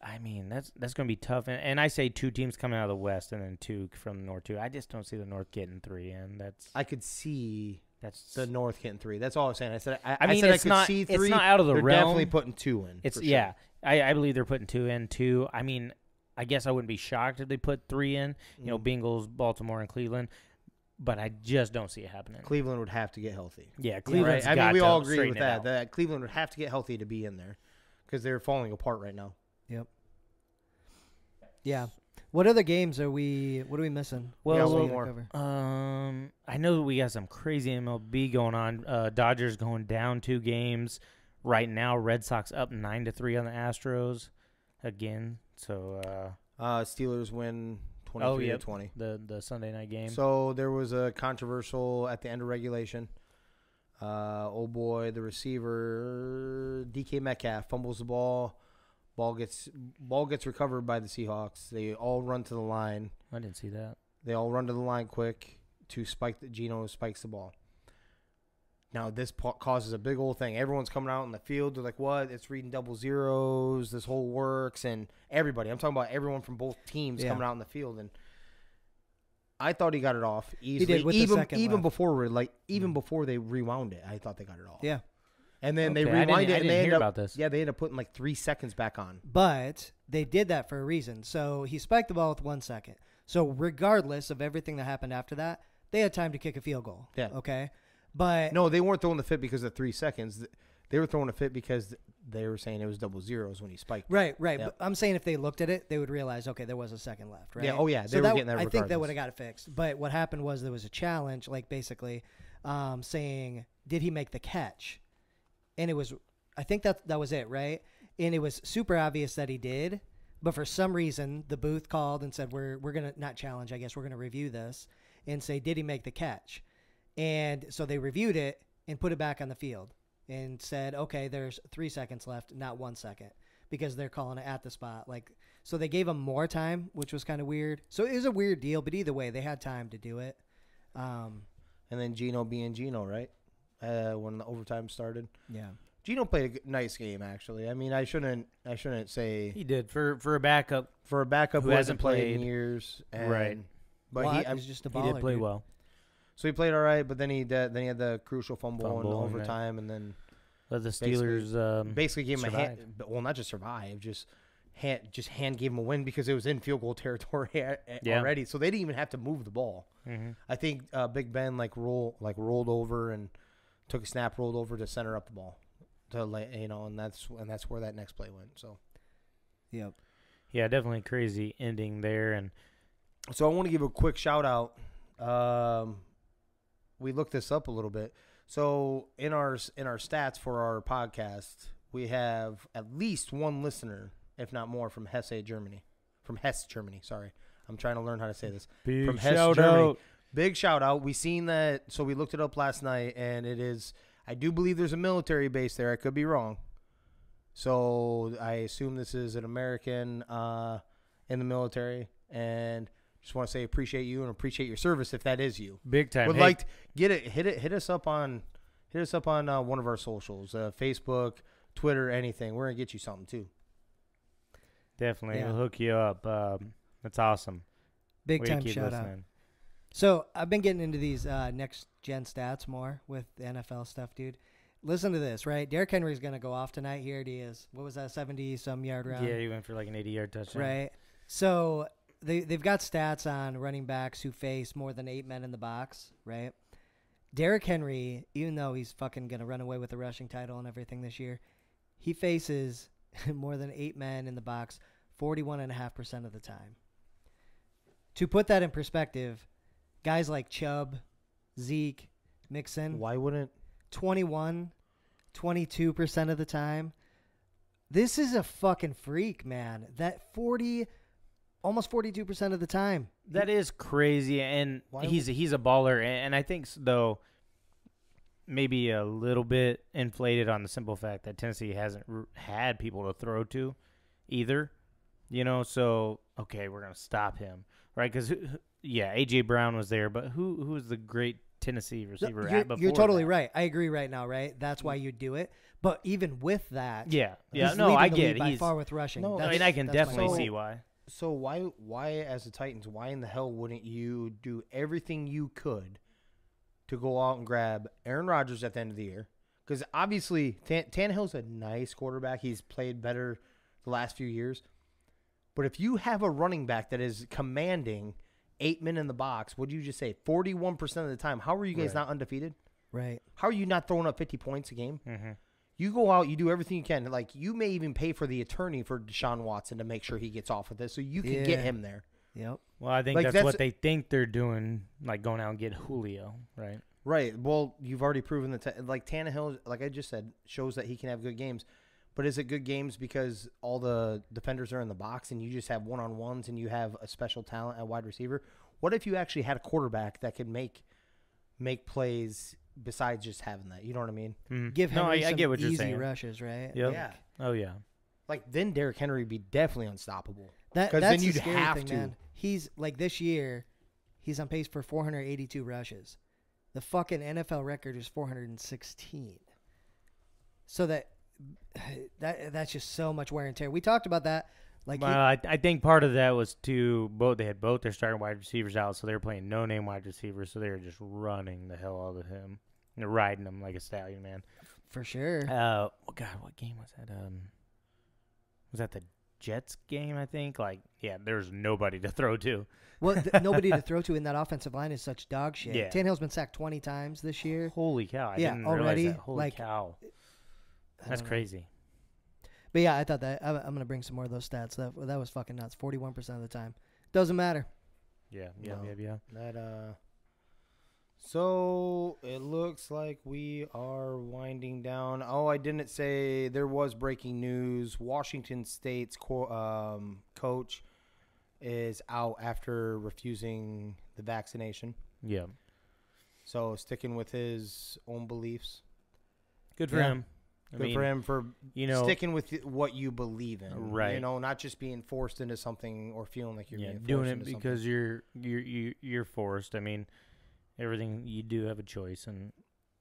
I mean that's going to be tough. And I say 2 teams coming out of the West and then 2 from the North too. I just don't see the North getting 3, and I could see that's the North getting 3. That's all I was saying. I said I mean, said it's I could not see it's 3. not out of the They're realm. definitely putting 2 in. It's for sure. yeah. I believe they're putting 2 in too. I mean, I guess I wouldn't be shocked if they put 3 in. You know, Bengals, Baltimore, and Cleveland. But I just don't see it happening. Cleveland would have to get healthy. Yeah, Cleveland's Right? I got mean, we to all agree straighten with it that. out. That Cleveland would have to get healthy to be in there because they're falling apart right now. Yep. Yeah. What other games are we? What are we missing? Well, Yeah, What else one we more. gotta cover? I know we got some crazy MLB going on. Dodgers going down 2 games right now. Red Sox up 9-3 on the Astros again. So Steelers win 23-20. the Sunday night game. So there was a controversial at the end of regulation. Oh boy, the receiver DK Metcalf fumbles the ball. Ball gets recovered by the Seahawks. They all run to the line. I didn't see that. They all run to the line quick to spike. Geno spikes the ball. Now this causes a big old thing. Everyone's coming out in the field. They're like, "What? It's reading double zeros. This whole works." And everybody, I'm talking about everyone from both teams Yeah. coming out in the field. And I thought he got it off easily. did with the second even left. before they rewound it, I thought they got it off. Yeah. And then they Okay, I rewind didn't- it, I and didn't they hear end up about this. Yeah, they ended up putting like 3 seconds back on. But they did that for a reason. So he spiked the ball with 1 second. So regardless of everything that happened after that, they had time to kick a field goal. Yeah. Okay. But No, they weren't throwing the fit because of 3 seconds. They were throwing a fit because they were saying it was double zeros when he spiked. right. Yep. But I'm saying if they looked at it, they would realize, okay, there was a second left, right? Yeah, oh, yeah, they So were getting that I think that regardless. would have got it fixed. But what happened was there was a challenge, like basically saying, did he make the catch? And it was, I think that was it, right? And it was super obvious that he did. But for some reason, the booth called and said, we're going to not challenge, I guess we're going to review this and say, did he make the catch? And so they reviewed it and put it back on the field and said, okay, there's 3 seconds left, not 1 second, because they're calling it at the spot. Like, so they gave him more time, which was kind of weird. So it was a weird deal, but either way, they had time to do it. And then Geno being Geno, right? When the overtime started. Yeah. Gino played a nice game, actually. I mean, I shouldn't say He did for a backup. for a backup Who who hasn't hasn't played in played. years. And, Right. But Watt is just a He baller, did play dude. well. so he played all right, but then he had the crucial fumble in Fumble and that. overtime, and then Let the Basically- Steelers basically gave him a survive. hand. Well, not just survive, just hand gave him a win because it was in field goal territory Yeah. already. So they didn't even have to move the ball. Mm-hmm. I think Big Ben rolled over and took a snap, rolled over to center up the ball, and that's where that next play went. So Yep. Yeah, definitely crazy ending there. And I want to give a quick shout out. We looked this up a little bit. So in our stats for our podcast, we have at least one listener, if not more, from Hesse, Germany. From Hesse, Germany. Sorry, I'm trying to learn how to say this. big From Hesse, shout Germany. out. Big shout out. We seen that. So we looked it up last night, and it is. I do believe there's a military base there. I could be wrong. So I assume this is an American in the military, and just want to say appreciate you and appreciate your service if that is you. Big time. Would Hey, like to hit us up on one of our socials, Facebook, Twitter, anything. We're gonna get you something too. definitely. Yeah. We'll hook you up. That's awesome. Big Way to time keep shout out. listening. So I've been getting into these next gen stats more with the NFL stuff, dude. Listen to this, right? Derrick Henry's gonna go off tonight. Here it is. What was that? 70-some yard round. Yeah, he went for like an 80-yard touchdown. Right. So they've got stats on running backs who face more than 8 men in the box, right? Derrick Henry, even though he's fucking going to run away with the rushing title and everything this year, he faces more than 8 men in the box 41.5% of the time. To put that in perspective, guys like Chubb, Zeke, Mixon, Why wouldn't? 21, 22% of the time. This is a fucking freak, man. That almost 42% of the time. That is crazy, and Why he's a baller, and I think though maybe a little bit inflated on the simple fact that Tennessee hasn't had people to throw to either. You know, so okay, we're gonna stop him, right? Because yeah, AJ Brown was there, but who is the great Tennessee receiver at before? You're totally that? right. I agree right now, right? That's why you do it. But even with that, Yeah, he's no, leading I the get league it. by He's, far with rushing. No, I mean, I can that's my definitely point. see why. So why as the Titans, why in the hell wouldn't you do everything you could to go out and grab Aaron Rodgers at the end of the year? Because obviously Tannehill's a nice quarterback. He's played better the last few years. But if you have a running back that is commanding 8 men in the box, what did you just say? 41% of the time. How are you guys Right. not undefeated? Right. How are you not throwing up 50 points a game? Mm-hmm. You go out, you do everything you can. Like, you may even pay for the attorney for Deshaun Watson to make sure he gets off of this so you can get Yeah. him there. Yep. Well, I think Like, that's that's- what they think they're doing, like going out and get Julio, right? Right. Well, you've already proven that, like Tannehill, like I just said, shows that he can have good games. But is it good games because all the defenders are in the box and you just have one-on-ones and you have a special talent at wide receiver? What if you actually had a quarterback that could make plays besides just having that? You know what I mean? Mm-hmm. Give no, Henry I some get what you're easy saying. rushes, right? Yep. Yeah. Oh yeah. Like, then Derrick Henry would be definitely unstoppable. 'Cause then that's you'd the scary have thing, to. man. He's like this year, he's on pace for 482 rushes. The fucking NFL record is 416. So that's just so much wear and tear. We talked about that. Like Well, I think part of that was they had both their starting wide receivers out, so they were playing no-name wide receivers, so they were just running the hell out of him. They're riding him like a stallion, man. for sure. Oh God, what game was that? Was that the Jets game? I think. Like, yeah, there's nobody to throw to. Well, nobody to throw to in that offensive line is such dog shit. Yeah. Tannehill's been sacked 20 times this year. Holy cow! I Yeah, didn't already, realize that. Holy like, cow! I That's don't know. crazy. But yeah, I thought that I'm gonna bring some more of those stats. That was fucking nuts. 41% of the time. Doesn't matter. Yeah. No. That So it looks like we are winding down. Oh, I didn't say there was breaking news. Washington State's coach is out after refusing the vaccination. Yeah. So sticking with his own beliefs. Good for Yeah. him. I Good mean, for him for sticking with what you believe in. Right. You know, not just being forced into something or feeling like you're being forced doing it into because something. you're forced. I mean, everything you do have a choice, and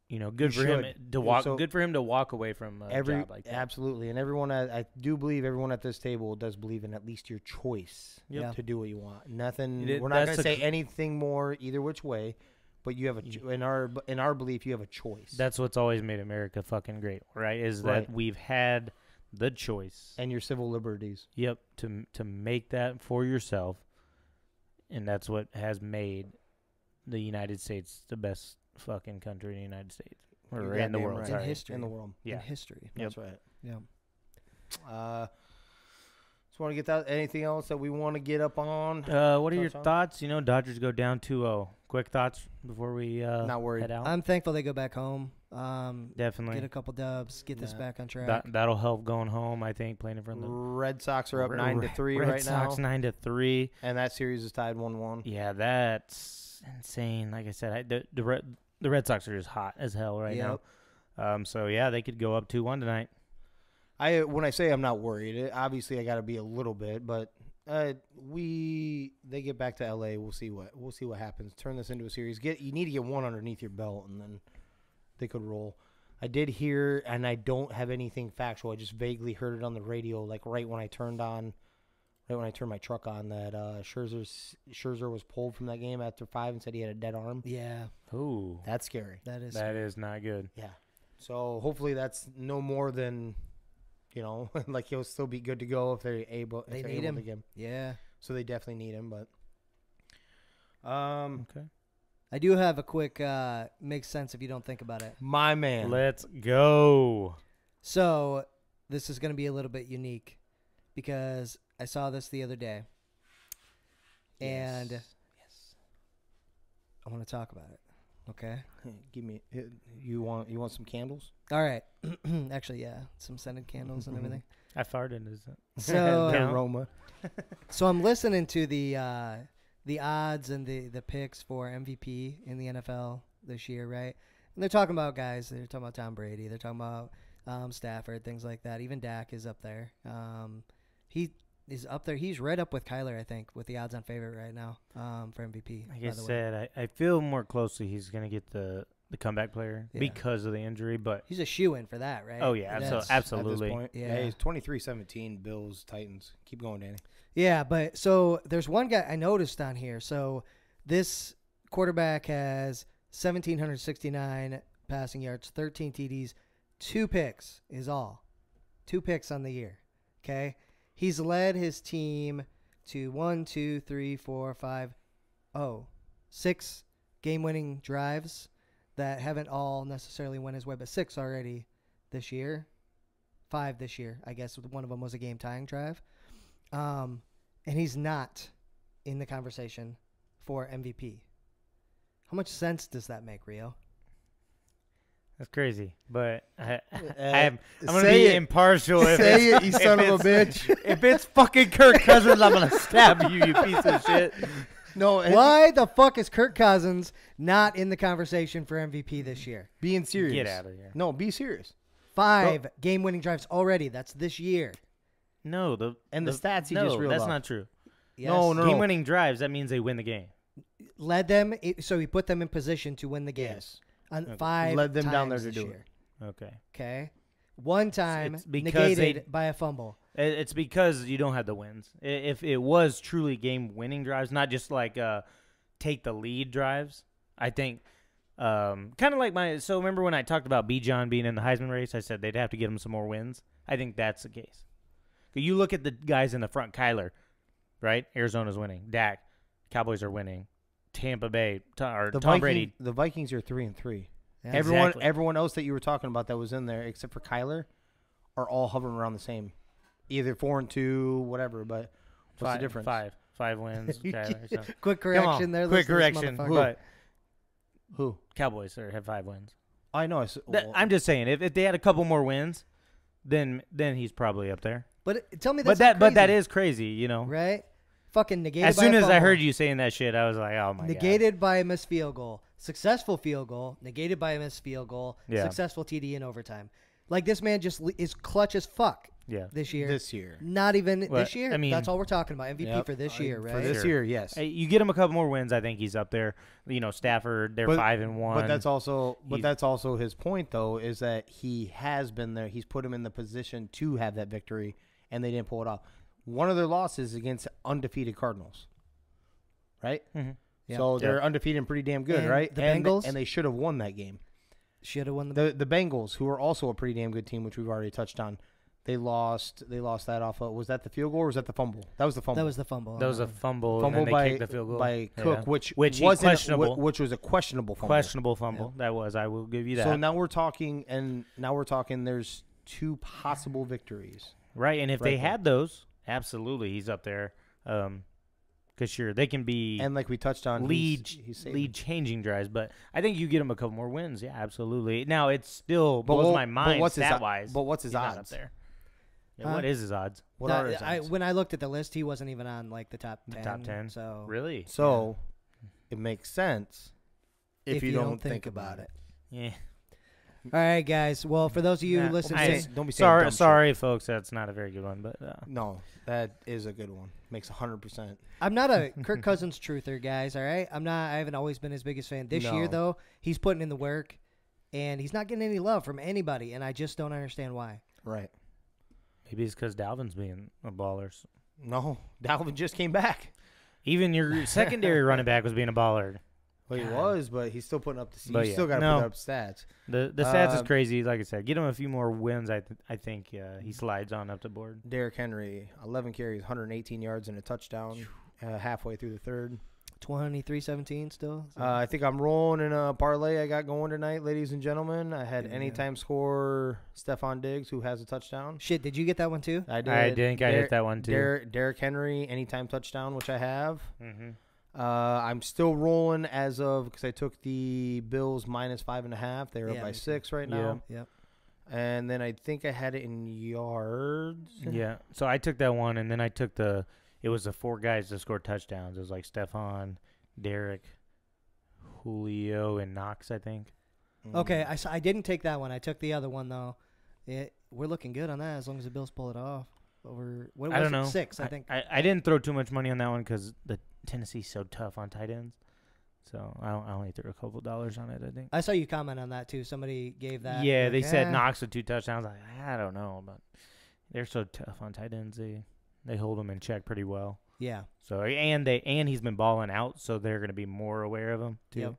good You for him should. to walk. So- Good for him to walk away from a job like that. Absolutely, and everyone I do believe everyone at this table does believe in at least your choice Yep. to do what you want. Nothing. It- We're not that's going to a say anything more either which way, but you have in our belief you have a choice. That's what's always made America fucking great, right? Is that Right. we've had the choice. and your civil liberties. Yep, to make that for yourself, and that's what has made the United States the best fucking country in the United States or You're in the goddamn world. right. In Sorry. history. In the world. Yeah. In history. Yep. That's right. Yeah. Just want to get that. Anything else that we want to get up on? What are your Touch on? thoughts? Dodgers go down 2-0. Quick thoughts before we Not worried. head out. I'm thankful they go back home. Definitely. Get a couple dubs. Get this Yeah. back on track. That'll help going home. I think playing in front of the Red Sox are up Red- 9-3 Red right Sox now, 9-3. and that series is tied 1-1. Yeah, that's insane. Like I said, the Red Sox are just hot as hell right Yep. now. So yeah, they could go up 2-1 tonight. When I say I'm not worried, obviously I got to be a little bit, but they get back to LA. We'll see what happens. Turn this into a series. You need to get one underneath your belt, and then they could roll. I did hear, and I don't have anything factual. I just vaguely heard it on the radio, like right when I turned my truck on, that Scherzer was pulled from that game after 5 and said he had a dead arm. Yeah, Ooh, That's scary. that is. that is not good. Yeah. So hopefully that's no more than, like he'll still be good to go if they're able. They if they're need able him. to get Yeah. So they definitely need him, but Okay, I do have a quick makes sense if you don't think about it. my man. let's go. So this is going to be a little bit unique because I saw this the other day and Yes. I want to talk about it. Okay. Give me. You want some candles? All right. Actually, yeah, some scented candles and everything. I farted. Is it? So, The Count. aroma. so I'm listening to the odds and the picks for MVP in the NFL this year, right? And they're talking about guys. They're talking about Tom Brady. They're talking about Stafford, things like that. Even Dak is up there. He is up there. He's right up with Kyler, I think, with the odds-on favorite right now for MVP. Like by I the way. said, I feel more closely he's gonna get the comeback player Yeah. because of the injury, but He's a shoe-in for that, right? oh yeah, That's- absolutely. At this point. Yeah. He's 23-17. Bills, Titans. Keep going, Danny. Yeah, but so there's one guy I noticed on here. So this quarterback has 1,769 passing yards, 13 TDs, 2 picks is all. 2 picks on the year. Okay? He's led his team to 6 game-winning drives that haven't all necessarily went his way, but 6 already this year. 5 this year, I guess. One of them was a game-tying drive. And he's not in the conversation for MVP. How much sense does that make, Rio? That's crazy, but I'm Say gonna be it. impartial. If Say it's- it, you if son of a it's- bitch. If it's fucking Kirk Cousins, I'm gonna stab you, you piece of shit. No, Why the fuck is Kirk Cousins not in the conversation for MVP this year? being serious. Get out of here. No, be serious. 5 game-winning drives already. That's this year. No, the stats he no, just reeled that's off. not true. Yes. No. Game-winning drives, that means they win the game. Led them, so he put them in position to win the game. Yes. On Okay. 5 Led them times down there to this do it. year. Okay, Okay? One time it's because negated they- by a fumble. it's because you don't have the wins. If it was truly game-winning drives, not just like take the lead drives, I think. Kind of like so remember when I talked about Bijan being in the Heisman race, I said they'd have to get him some more wins. I think that's the case. You look at the guys in the front, Kyler, right? Arizona's winning. Dak, Cowboys are winning. Tampa Bay, Tom Brady. The Vikings are 3-3. Yeah. Exactly. Everyone else that you were talking about that was in there, except for Kyler, are all hovering around the same, either 4-2, whatever. But what's the difference? Five wins. Kyler, so. Quick Come on, correction there. quick listen to this correction. motherfucker. But Who? Cowboys have 5 wins. I know. I'm just saying, if they had a couple more wins, then he's probably up there. But tell me But that's that crazy, is crazy, you know. right? Fucking negated. As by soon a as I fumble. heard you saying that shit, I was like, oh my Negated by a missed field goal. Successful field goal. Negated by a missed field goal. Yeah. Successful TD in overtime. Like, this man just is clutch as fuck. Yeah. this year. This year. Not even Well, this year. I mean- That's all we're talking about. MVP Yep. for this year, right? For this Sure. year, yes. Hey, you get him a couple more wins, I think he's up there. You know, Stafford, they're But- 5-1. But that's also He's- his point, though, is that he has been there. He's put him in the position to have that victory, and they didn't pull it off. One of their losses against undefeated Cardinals, right? Mhm. Yeah. So they're Yep. undefeated and pretty damn good, And right? the and, Bengals? and they should have won that game. Should have won the. The Bengals, who are also a pretty damn good team, which we've already touched on, they lost that off of, was that the field goal or was that the fumble? That was the fumble. That was the fumble. That was a fumble, and fumble then they by kicked the field goal. by Cook, Yeah. which Which he wasn't questionable. which was a questionable fumble. Questionable fumble. That was. I will give you that. So now we're talking, there's 2 possible victories. Right, and if Right they there. had those, absolutely, he's up there. Because sure, they can be And like we touched on, he's saving. lead changing drives, but I think you get him a couple more wins. Yeah, absolutely. Now it still But blows what- my but mind what's his stat o- wise. but what's his he's not odds? up there? Yeah, Huh? what is his odds? What No, are his odds? when I looked at the list, he wasn't even on like the top 10. The top 10? So Really? So it makes sense if you don't think about it. Yeah. All right, guys. Well, for those of you Nah, listening, I- to Don't be saying dumb Sorry, folks. That's not a very good one, but shit. No, that is a good one. Makes 100%. I'm not a Kirk Cousins truther, guys. All right, I'm not. I haven't always been his biggest fan. This year, No. though, he's putting in the work, and he's not getting any love from anybody, and I just don't understand why. Right. maybe it's because Dalvin's being a baller. No, Dalvin just came back. Even your secondary running back was being a baller. Well, he God. was, but he's still putting up the. But You yeah, still got to no. put up stats. The stats is Um, crazy. Like I said, get him a few more wins. I think he slides on up the board. Derrick Henry, 11 carries, 118 yards, and a touchdown. Halfway through the third. 23-17 still. I think I'm rolling in a parlay I got going tonight, ladies and gentlemen. I had Yeah. anytime score Stephon Diggs, who has a touchdown. Shit, did you get that one too? I did. I think I hit that one too. Derrick Henry, anytime touchdown, which I have. Mm-hmm. I'm still rolling as of because I took the Bills -5.5. They're up Yeah, by me too. 6 right now. Yep. And then I think I had it in yards. Yeah. So I took that one, and then I took it was the 4 guys that scored touchdowns. It was like Stephon, Derek, Julio, and Knox, I think. Okay, I didn't take that one. I took the other one though. We're looking good on that as long as the Bills pull it off. Over what was I don't it? know. 6, I think. I didn't throw too much money on that one because the Tennessee's so tough on tight ends. So I only threw a couple dollars on it, I think. I saw you comment on that too. Somebody gave that. Yeah, like, they said "Eh." Knox with 2 touchdowns. Like, I don't know, but they're so tough on tight ends. They hold them in check pretty well. Yeah. So and he's been balling out, so they're going to be more aware of him too. Yep.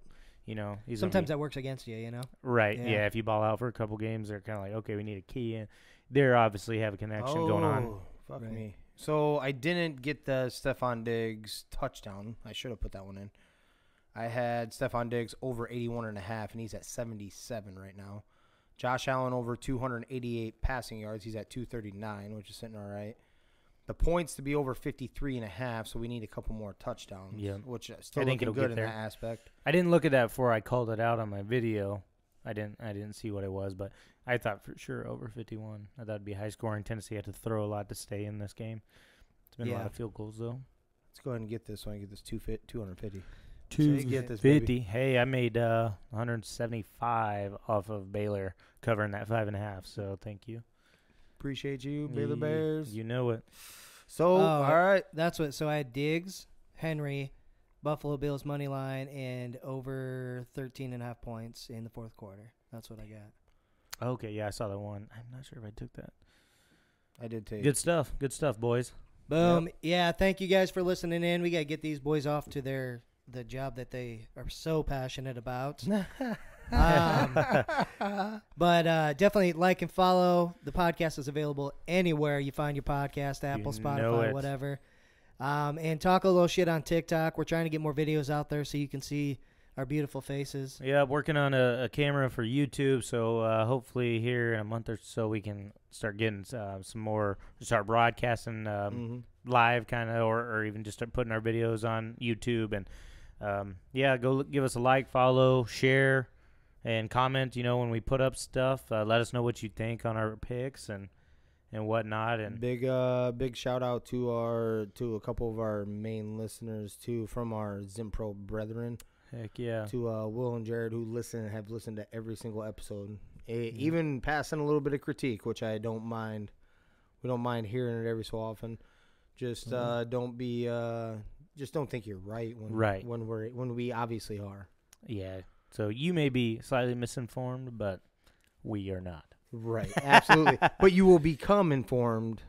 You know, he's gonna Sometimes be, that works against you, you know. right. Yeah. Yeah. If you ball out for a couple games, they're kind of like, okay, we need a key, and they're obviously have a connection going on. Oh, fuck Right. me. So I didn't get the Stephon Diggs touchdown. I should have put that one in. I had Stephon Diggs over 81.5, and he's at 77 right now. Josh Allen over 288 passing yards. He's at 239, which is sitting all right. The points to be over 53.5, so we need a couple more touchdowns. Yeah. Which is still I think looking it'll good get in there. that aspect. I didn't look at that before I called it out on my video. I didn't see what it was, but I thought for sure over 51. I thought it'd be high scoring. Tennessee had to throw a lot to stay in this game. It's been a Yeah. lot of field goals though. Let's go ahead and get this so I can get this 250. So you get this, baby. 250. Hey, I made 175 off of Baylor covering that 5.5. So thank you. Appreciate you, Baylor Bears. You know it. So, Oh, all right. That's what. So I had Diggs, Henry, Buffalo Bills money line, and over 13.5 points in the fourth quarter. That's what I got. Okay, yeah, I saw that one. I'm not sure if I took that. I did take Good stuff, boys. Boom. Yeah. Thank you guys for listening in. We gotta get these boys off to the job that they are so passionate about. But definitely like and follow. The podcast is available anywhere you find your podcast, Apple, You know Spotify, it. whatever. And talk a little shit on TikTok. We're trying to get more videos out there so you can see our beautiful faces. Yeah, working on a camera for YouTube, so hopefully here in a month or so we can start getting some more, start broadcasting live kind of, or even just start putting our videos on YouTube. And yeah, go give us a like, follow, share, and comment. You know, when we put up stuff, let us know what you think on our picks and whatnot. And big shout out to a couple of our main listeners too, from our Zimpro brethren, heck yeah, to Will and Jared, who have listened to every single episode, even passing a little bit of critique, which I don't mind We don't mind hearing it every so often. Just don't be just don't think you're right when we obviously are. Yeah. So you may be slightly misinformed, but we are not. Right. Absolutely. But you will become informed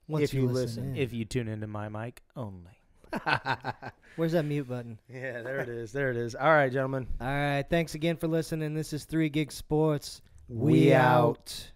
Once if you listen. in. If you tune into my mic only. Where's that mute button? Yeah, there it is. There it is. All right, gentlemen. All right. Thanks again for listening. This is 3 Gig Sports. We out.